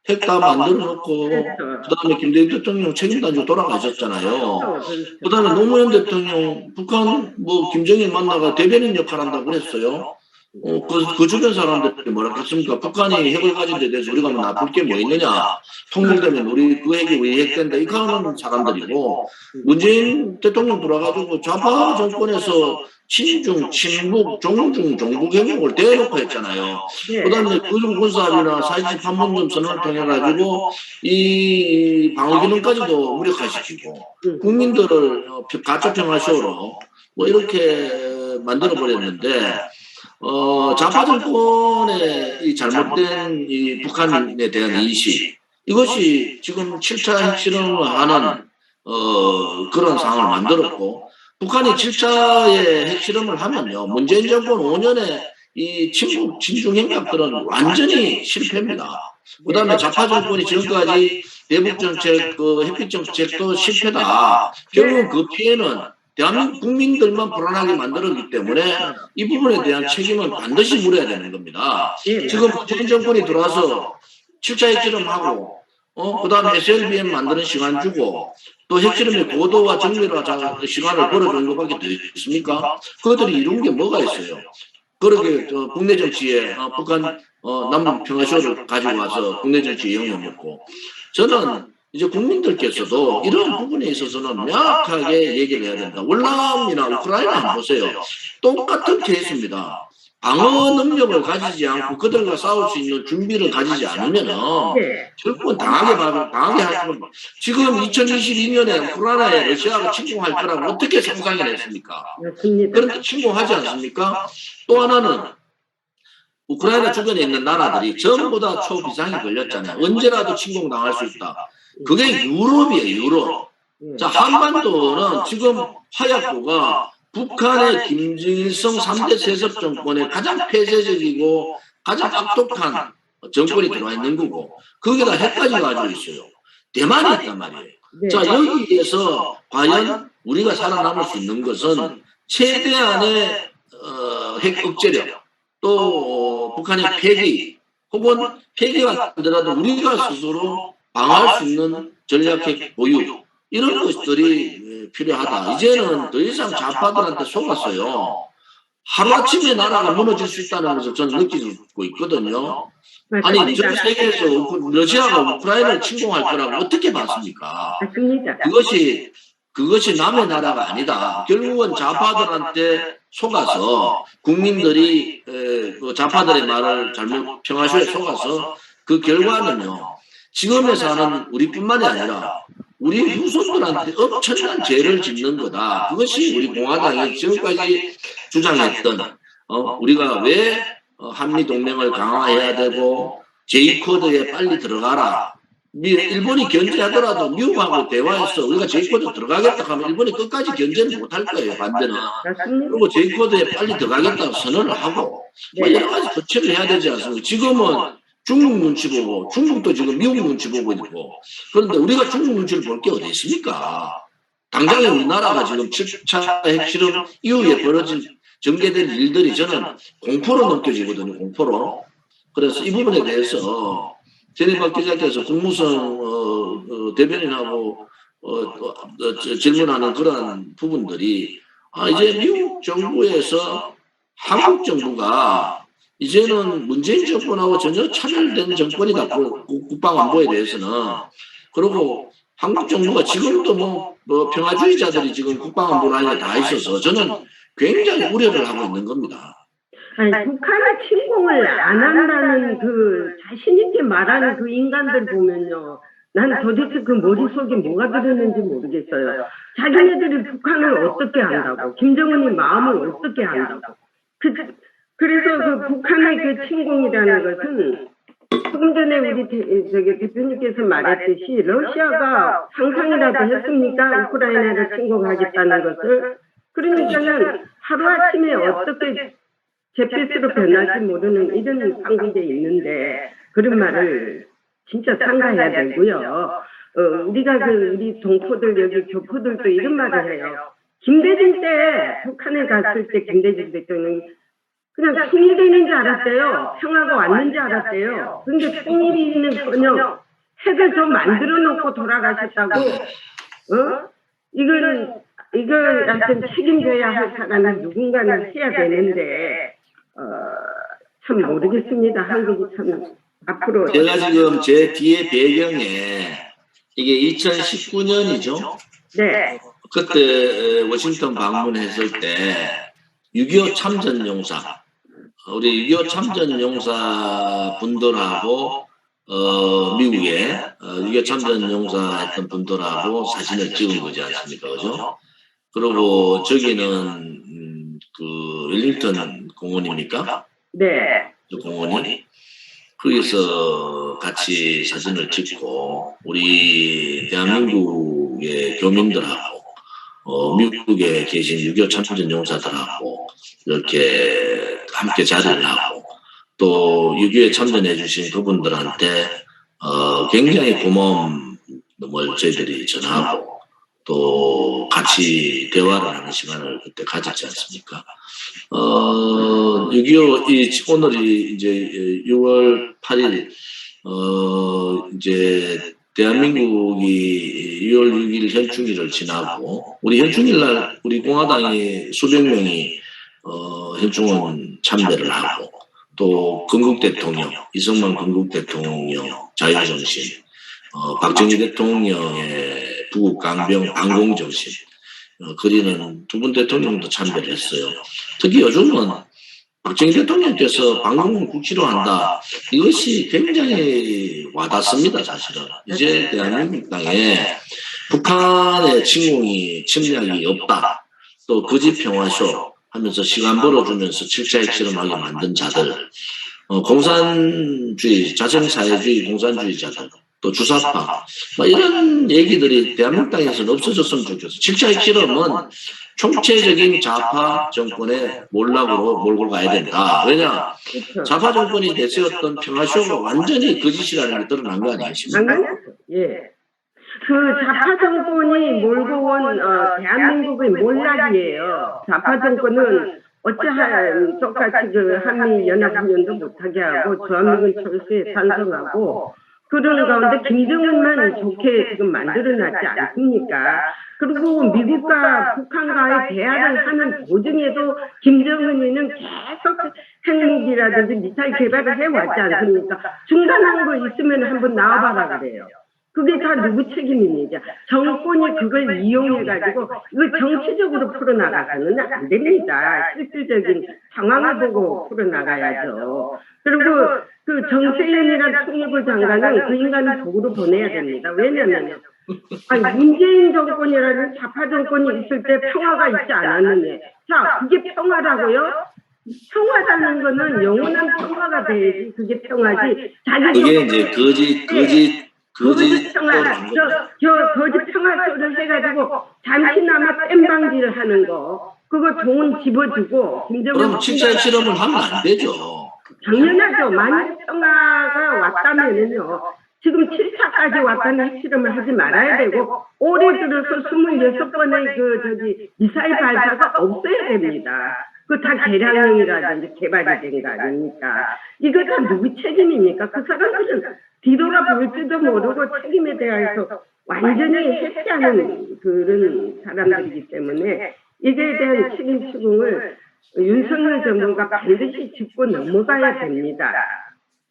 핵 다 만들어 놓고 그다음에 김대중 대통령 책임단지고 돌아가셨잖아요. 그다음에 노무현 대통령 북한 뭐 김정일 만나가 대변인 역할 한다고 그랬어요. 그 주변 사람들이 뭐라 그랬습니까? 북한이 핵을 가진 데 대해서 우리가 뭐 나쁠 게 뭐 있느냐? 통일되면 우리 그 핵이 우리 핵 된다. 이거 하는 사람들이고, 문재인 대통령 돌아가지고 좌파 정권에서 친중, 친북, 종북 행동을 대놓고 했잖아요. 그 다음에 군사합의나 4.27 판문점 선언을 통해가지고 이 방어기능까지도 무력화시키고, 국민들을 가초평화쇼로 뭐 이렇게 만들어버렸는데, 좌파 정권의 이 잘못된 이 북한에 대한 인식, 이것이 지금 7차 핵실험을 하는 그런 상황을 만들었고, 북한이 7차의 핵실험을 하면요, 문재인 정권 5년의 이 친북 친중 행각들은 완전히 실패입니다. 그 다음에 좌파 정권이 지금까지 대북 정책, 핵핵 정책도 실패다. 결국은 그 피해는 대한민국 국민들만 불안하게 만들었기 때문에 이 부분에 대한 책임은 반드시 물어야 되는 겁니다. 지금 문재인 정권이 들어와서 7차 핵실험하고 그 다음에 SLBM 만드는 시간 주고, 또 핵실험의 고도와 정밀화 시간을 벌어주는 것밖에 더 있습니까? 그것들이 이룬 게 뭐가 있어요? 그렇게 국내 정치에 북한 남북 평화쇼를 가지고 와서 국내 정치에 영향을 줬고, 저는 이제 국민들께서도 이런 부분에 있어서는 명확하게 얘기를 해야 된다. 월남이나 우크라이나 한번 보세요. 똑같은 케이스입니다. 방어 능력을 가지지 않고 그들과 싸울 수 있는 준비를 가지지 않으면은 네. 결국은 당하게 할 겁니다. 지금 2022년에 우크라이나에 러시아가 침공할 거라고 어떻게 상상을 했습니까? 맞습니다. 그런데 침공하지 않습니까? 또 하나는 우크라이나 주변에 있는 나라들이 전부 다 초비상이 걸렸잖아요. 언제라도 침공당할 수 있다. 그게 유럽이에요, 유럽. 자, 한반도는 지금 화약고가 북한의 김정일성 3대 세습 정권의 가장 폐쇄적이고 가장 악독한 정권이 들어와 있는 거고, 거기다 핵까지 가지고 있어요. 대만이 있단 말이에요. 네. 자, 여기에서 과연 우리가 살아남을 수 있는 것은 최대한의 핵 억제력, 또 북한의 폐기, 혹은 폐기가 안 되더라도 우리가 스스로 방어할 수 있는 전략핵 보유, 이런 것들이 필요하다. 이제는 더 이상 좌파들한테 속았어요. 하루아침에 나라가 무너질 수 있다는 것을 저는 느끼고 있거든요. 아니, 전 세계에서 러시아가 우크라이나를 침공할 거라고 어떻게 봤습니까? 맞습니다. 그것이 남의 나라가 아니다. 결국은 좌파들한테 속아서 국민들이 그 좌파들의 말을 잘못 평화쇼에 속아서 그 결과는요. 지금에 사는 우리뿐만이 아니라 우리 후손들한테 엄청난 죄를 짓는 거다. 그것이 우리 공화당이 지금까지 주장했던 우리가 왜 한미동맹을 강화해야 되고 제이코드에 빨리 들어가라. 일본이 견제하더라도 미국하고 대화해서 우리가 제이코드 들어가겠다 하면 일본이 끝까지 견제는 못할 거예요. 반대는. 맞습니다. 그리고 제이코드에 빨리 들어가겠다고 선언을 하고 뭐 여러 가지 조치를 해야 되지 않습니까? 지금은 중국 눈치 보고 중국도 지금 미국 눈치 보고 있고, 그런데 우리가 중국 눈치를 볼 게 어디 있습니까? 당장에 우리나라가 지금 7차 핵실험 이후에 벌어진 전개된 일들이 저는 공포로 느껴지거든요. 공포로. 그래서 이 부분에 대해서 전해박 기자께서 국무성 대변인하고 질문하는 그러한 부분들이 이제 미국 정부에서 한국 정부가 이제는 문재인 정권하고 전혀 차별된 정권이다. 국방안보에 대해서는. 그리고 한국 정부가 지금도 뭐 평화주의자들이 지금 국방안보 라인에 다 있어서 저는 굉장히 우려를 하고 있는 겁니다. 아니, 북한이 침공을 안 한다는 그 자신있게 말하는 그 인간들 보면요. 난 도대체 그 머릿속에 뭐가 들었는지 모르겠어요. 자기네들이 북한을 어떻게 한다고, 김정은이 마음을 어떻게 한다고. 그래서 그 북한의 그 침공이라는 것은 조금 전에 우리 대표님께서 말했듯이 러시아가 상상이라도 했습니까? 우크라이나를 침공하겠다는 것을. 그러니까는 하루아침에 어떻게 잿빛으로 변할지 모르는 이런 상황이 있는데 그런 말을 진짜 삼가해야 되고요. 우리가 우리 동포들 여기 교포들도 이런 말을 해요. 김대중 때 북한에 갔을 때 김대중 대통령이 그냥 통일되는 줄 알았대요. 평화가 왔는 줄 알았대요. 그런데 통일이는커녕 핵을 더 만들어 놓고 돌아가셨다고. 이걸 하여튼 책임져야 할 사람은 누군가는 해야 되는데 참 모르겠습니다. 한국이 참 앞으로. 제가 지금 제 뒤에 배경에 이게 2019년이죠. 네. 그때 워싱턴 방문했을 때 6.25 참전용사, 우리 6.25 참전용사 분들하고 미국에 6.25 참전용사 했던 분들하고 사진을 찍은 거지 않습니까? 그죠? 그리고 저기는 그 웰링턴 공원입니까? 네. 그 공원이 거기서 같이 사진을 찍고 우리 대한민국의 교민들하고 미국에 계신 6.25 참전 용사들하고 이렇게 함께 자리를 하고 또 6.25에 참전해 주신 그분들한테 굉장히 고마움을 저희들이 전하고 또 같이 대화를 하는 시간을 그때 가졌지 않습니까? 6.25 오늘이 이제 6월 8일 이제 대한민국이 6월 6일 현충일을 지나고 우리 현충일날 우리 공화당이 수백 명이 현충원 참배를 하고 또 건국 대통령 이승만 건국 대통령 자유정신 박정희 대통령의 부국 강병 반공정신 그리는 두 분 대통령도 참배를 했어요. 특히 요즘은 박정희 대통령께서 방공을 국치로 한다. 이것이 굉장히 와닿습니다. 사실은. 이제 대한민국 땅에 북한의 침략이 없다. 또 거짓 평화쇼 하면서 시간 벌어주면서 7차 핵실험하게 만든 자들, 공산주의, 자정사회주의 공산주의자들, 또 주사파, 이런 얘기들이 대한민국 땅에서는 없어졌으면 좋겠어. 7차 핵실험은 총체적인 좌파 정권의 몰락으로 몰고 가야 된다. 왜냐? 좌파 정권이 내세웠던 평화쇼가 완전히 거짓이라는 게 드러난 거 아니겠습니까? 예. 그 좌파 정권이 몰고 온 대한민국의 몰락이에요. 좌파 정권은 어찌하여 똑같이 그 한미 연합훈련도 못하게 하고 주한미군 철수에 찬성하고 그런 가운데 김정은만 좋게 지금 만들어놨지 않습니까? 그리고 미국과 북한과의 대화를 하는 도중에도 김정은이는 계속 핵무기라든지 미사일 개발을 해왔지 않습니까? 중단한 거 있으면 한번 나와봐라 그래요. 그게 다 누구 책임입니까? 정권이 그걸 이용해가지고 이거 정치적으로 풀어나가서는 안 됩니다. 실질적인 상황을 보고 풀어나가야죠. 그리고 그 정세현이란 통일부 장관은 그 인간을 독으로 보내야 됩니다. 왜냐면요. 문재인 정권이라는 좌파 정권이 있을 때 평화가 있지 않았느냐. 자, 그게 평화라고요? 평화라는 거는 영원한 평화가 돼야지 그게 평화지. 그게 이제 거짓 평화, 거짓 평화쇼를 해가지고 잠시나마 땜방지를 하는 거, 그거 돈 집어주고, 그럼 7차 핵실험을 하면 안 되죠. 당연하죠. 만약 평화가 왔다면은요, 지금 7차까지 왔다는 핵실험을 하지 말아야 되고, 올해 들어서 26번의 미사일 발사가 없어야 됩니다. 그거 다 개량형이라든지 개발이 된 거 아닙니까? 이거 다 누구 책임입니까? 그 사람들은 뒤돌아볼지도 모르고 책임에 대해서 완전히 회피하는 그런 사람들이기 때문에 이에 대한 책임 추궁을 윤석열 정부가 반드시 짚고 넘어가야 됩니다.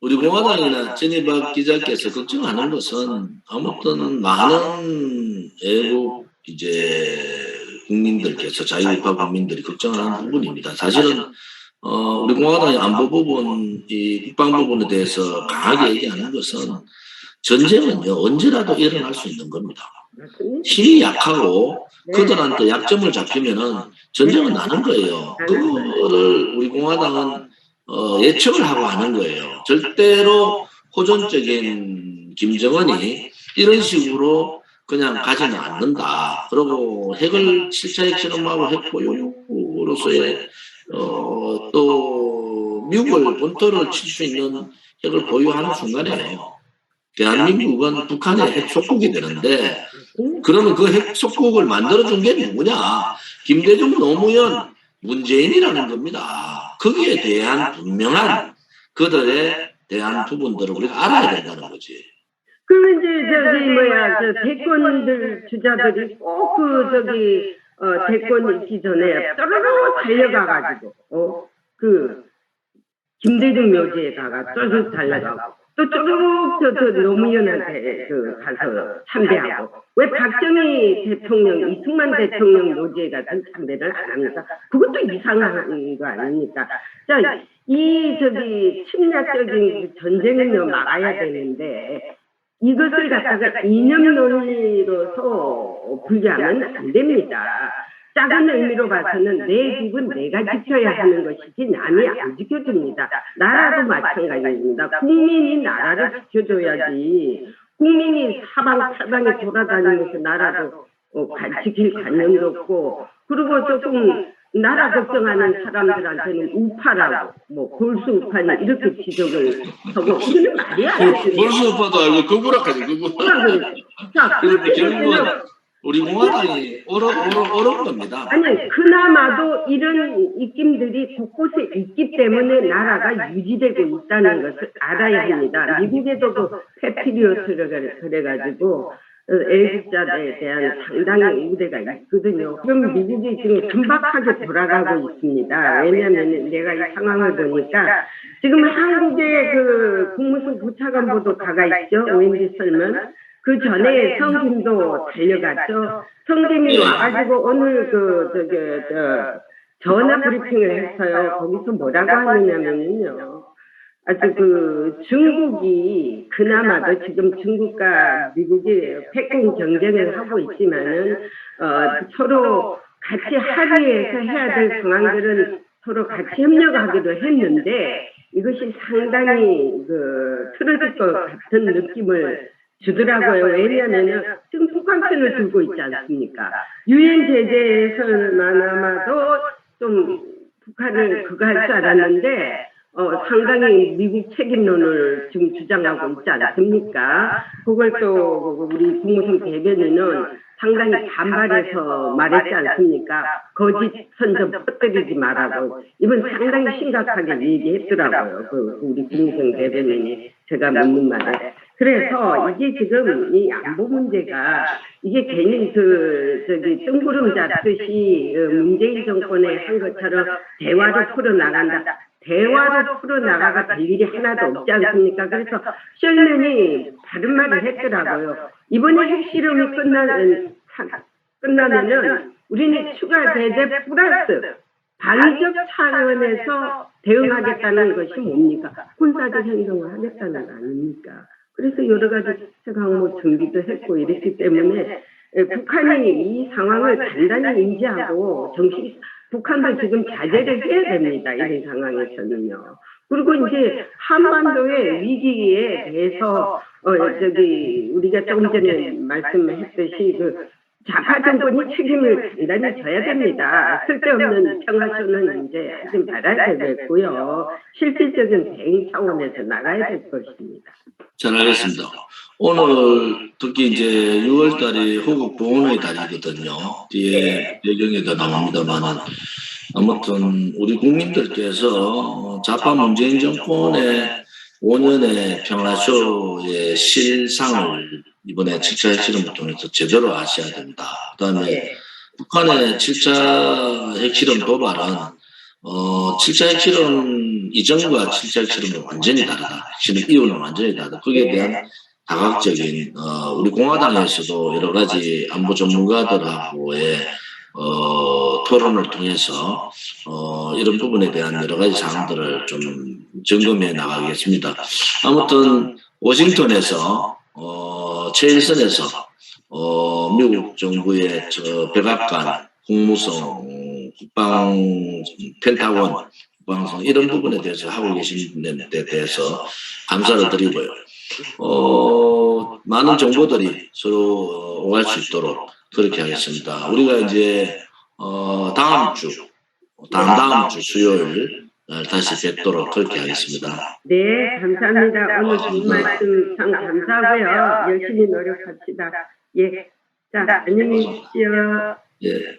우리 공화당이나 전희박 기자께서 걱정하는 것은 아무튼 많은 외국 국민들께서 자유우파 국민들이 걱정하는 부분입니다. 사실은 우리 공화당의 안보 부분, 이 국방 부분에 대해서 강하게 얘기하는 것은 전쟁은요 언제라도 일어날 수 있는 겁니다. 힘이 약하고 그들한테 약점을 잡히면은 전쟁은 나는 거예요. 그거를 우리 공화당은 예측을 하고 하는 거예요. 절대로 호전적인 김정은이 이런 식으로 그냥 가지는 않는다. 그리고 핵을 7차 핵실험하고 핵보유로서의 또 미국을 본토를 칠 수 있는 핵을 보유하는 순간에 대한민국은 북한의 핵 속국이 되는데 그러면 그 핵 속국을 만들어준 게 누구냐? 김대중, 노무현, 문재인이라는 겁니다. 거기에 대한 분명한 그들에 대한 부분들을 우리가 알아야 된다는 거지. 그럼 이제 대권들 주자들이 꼭 대권 있기 전에 쪼르르 달려가가지고 김대중 묘지에 쪼르르 달려가고 또 쪼르르 노무현한테 가서 참배하고 왜 박정희 대통령, 이승만 대통령 묘지에 가서 참배를 안 합니까? 그것도 이상한 거 아닙니까? 자, 침략적인 전쟁은요 막아야 되는데. 이것을 갖다가 이념 논리로서 분리하면 안 됩니다. 작은 의미로 봐서는 내 집은 내가 지켜야 하는 것이지 남이 안 지켜줍니다. 나라도 마찬가지입니다. 국민이 나라를 지켜줘야지. 국민이 사방팔방에 돌아다니면서 나라도 지킬 관념도 없고 그리고 조금 나라 걱정하는 사람들한테는 우파라고 골수 우파니 이렇게 지적을 하고 그거는 말이 안 되죠. 골수 우파도 알고 극우락하지 극우. 자, 그런데 결국은 우리 공화당이 어려운 겁니다. 아니, 그나마도 이런 입김들이 곳곳에 있기 때문에 나라가 유지되고 있다는 것을 알아야 합니다. 미국에도 그 패트리어트를 그래가지고 애국자에 대한 상당히 우대가 있거든요. 그럼 미국이 지금 긴박하게 돌아가고 있습니다. 왜냐하면 내가 이 상황을 보니까 지금 한국의 그 국무성 부차관보도 가가 있죠. 웬디 설먼. 그 전에 성김도 달려갔죠. 성김이 와가지고 오늘 전화 브리핑을 했어요. 거기서 뭐라고 하느냐면요. 아주 그 중국이 그나마도 지금 중국과 미국이 패권 경쟁을 하고 있지만은 서로 같이 합의해서 해야 될 상황들은 서로 같이 협력하기도 했는데 이것이 상당히 그 틀어질 것 같은 느낌을 주더라고요. 왜냐하면 지금 북한편을 들고 있지 않습니까? 유엔 제재에서만 아마도 좀 북한을 그거 할 줄 알았는데 상당히 미국 책임론을 지금 주장하고 있지 않습니까? 그걸 또 우리 국무성 대변인은 상당히 반발해서 말했지 않습니까? 거짓 선전 퍼뜨리지 말라고. 이번 상당히 심각하게 얘기했더라고요. 그 우리 국무성 대변인이 제가 묻는 말에. 그래서 이게 지금 이 안보 문제가 이게 괜히 뜬구름 잡듯이 문재인 정권에 한 것처럼 대화로 풀어나간다. 대화로 풀어나가가 될 일이 하나도 없지 않습니까? 그래서 셜런이 다른 말을 했더라고요. 이번에 핵실험이 끝나면은 우리는 추가 제재 플러스 방위적 차원에서 대응하겠다는 것이 뭡니까? 군사적 행동을 하겠다는 거 아닙니까? 그래서 여러 가지 특색 항목 준비도 했고 이랬기 때문에 북한이 이 상황을 단단히 인지하고 북한도 지금 자제를 해야 됩니다. 이런 상황에서는요. 그리고 이제 한반도의 위기에 대해서 우리가 조금 전에 말씀했듯이 그 좌파 정권이 책임을 단단히 져야 됩니다. 쓸데없는 평화쇼는 이제 하지 말아야 되겠고요. 실질적인 대응 차원에서 나가야 될 것입니다. 잘 알겠습니다. 오늘 특히 이제 6월 달이 호국 보훈의 달이거든요. 뒤에 배경에도 나옵니다만은 아무튼 우리 국민들께서 좌파 문재인 정권의 5년의 평화쇼의 실상을 이번에 7차 핵실험을 통해서 제대로 아셔야 된다. 그다음에 북한의 7차 핵실험 도발은 7차 핵실험 이전과 7차 핵실험은 완전히 다르다. 핵실험 이후는 완전히 다르다. 거기에 대한 다각적인 우리 공화당에서도 여러 가지 안보 전문가들하고의 토론을 통해서 이런 부분에 대한 여러 가지 사항들을 좀 점검해 나가겠습니다. 아무튼 워싱턴에서 최일선에서 미국 정부의 백악관, 국무성, 국방, 펜타곤, 국방성 이런 부분에 대해서 하고 계신 데 대해서 감사를 드리고요. 많은 정보들이 서로 오갈 수 있도록 그렇게 하겠습니다. 우리가 이제 다음 주 수요일 다시 뵙도록 그렇게 하겠습니다. 네, 감사합니다. 오늘 좋은 말씀 참 감사하고요. 열심히 노력합시다. 예, 자, 안녕히 계십시오. 예.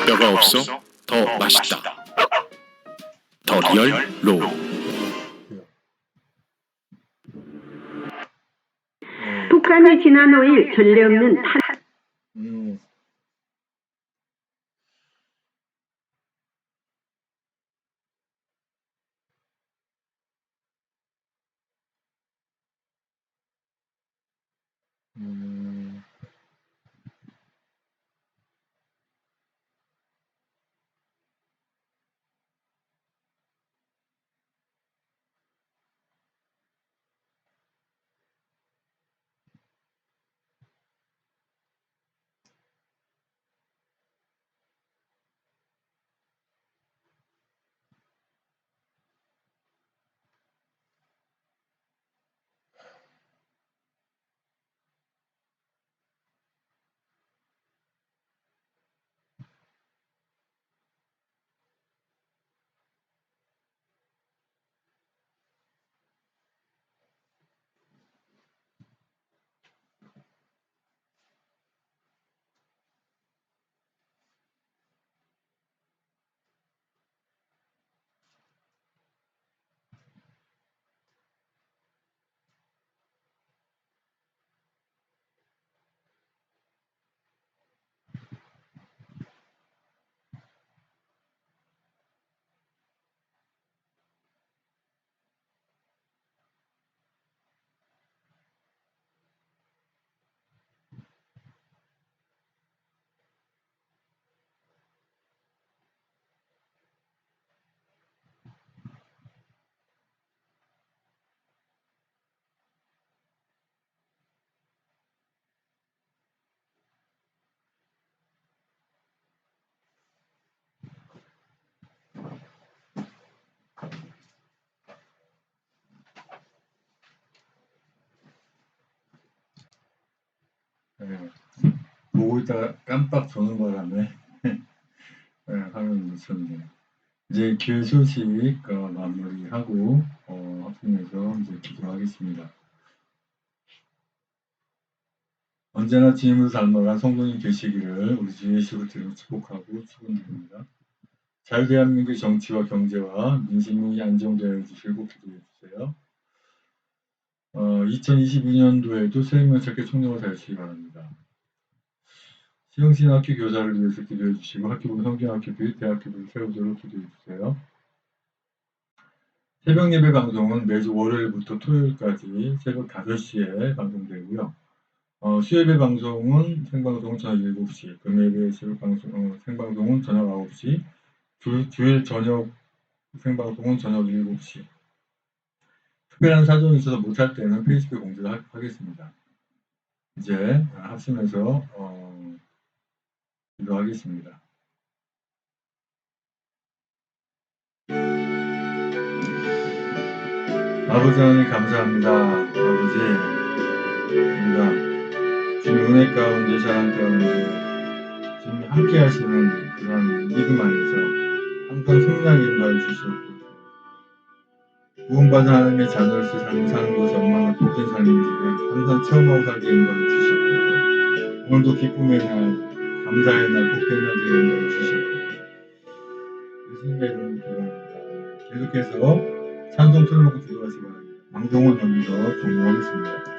뼈가 없어 더 맛있다. 더 리얼 로우. 북한이 지난 5일 전례 없는 보고 있다가 깜빡 저는 바람에 화면을 놓쳤네요. 이제 교회 소식 마무리하고 합심해서 이제 기도하겠습니다. 언제나 주님을 닮아간 성도님 되시기를 우리 주 예수 그리스도로 축복하고 축원드립니다. 자유대한민국의 정치와 경제와 민심이 안정되어 주시고 기도해 주세요. 2022년도에도 세명차게 총력을 다하시기 바랍니다. 시흥신학교 교사를 위해서 기도해 주시고 학교부 성경학교 및 대학교부를 세우도록 기도해 주세요. 새벽 예배 방송은 매주 월요일부터 토요일까지 새벽 5시에 방송되고요. 수요예배 방송은 생방송은 저녁 7시, 금요일에 생방송은 저녁 9시, 주일 저녁 생방송은 저녁 7시. 특별한 사정이 있어서 못할 때는 페이스북에 공지를 하겠습니다. 이제 합심해서 기도하겠습니다. 아버지 하나님 감사합니다. 아버지, 우리가 주님 은혜 가운데 사랑 가운데 주님이 함께 하시는 그런 믿음 안에서 항상 승리하게 인도해 주시옵고 구원받은 하나님의 자녀로서 삶을 사는 것이 얼마나 복된 삶인지를 항상 체험하고 살게 인도해 주시옵소서. 오늘도 기쁨의 날, 감사의 날, 복된 날 되게 인도해 주시옵소서. 예수님의 이름으로 기도합니다. 계속해서 찬송 틀어놓고 기도하시기 바랍니다. 방송을 여기서 종료하겠습니다.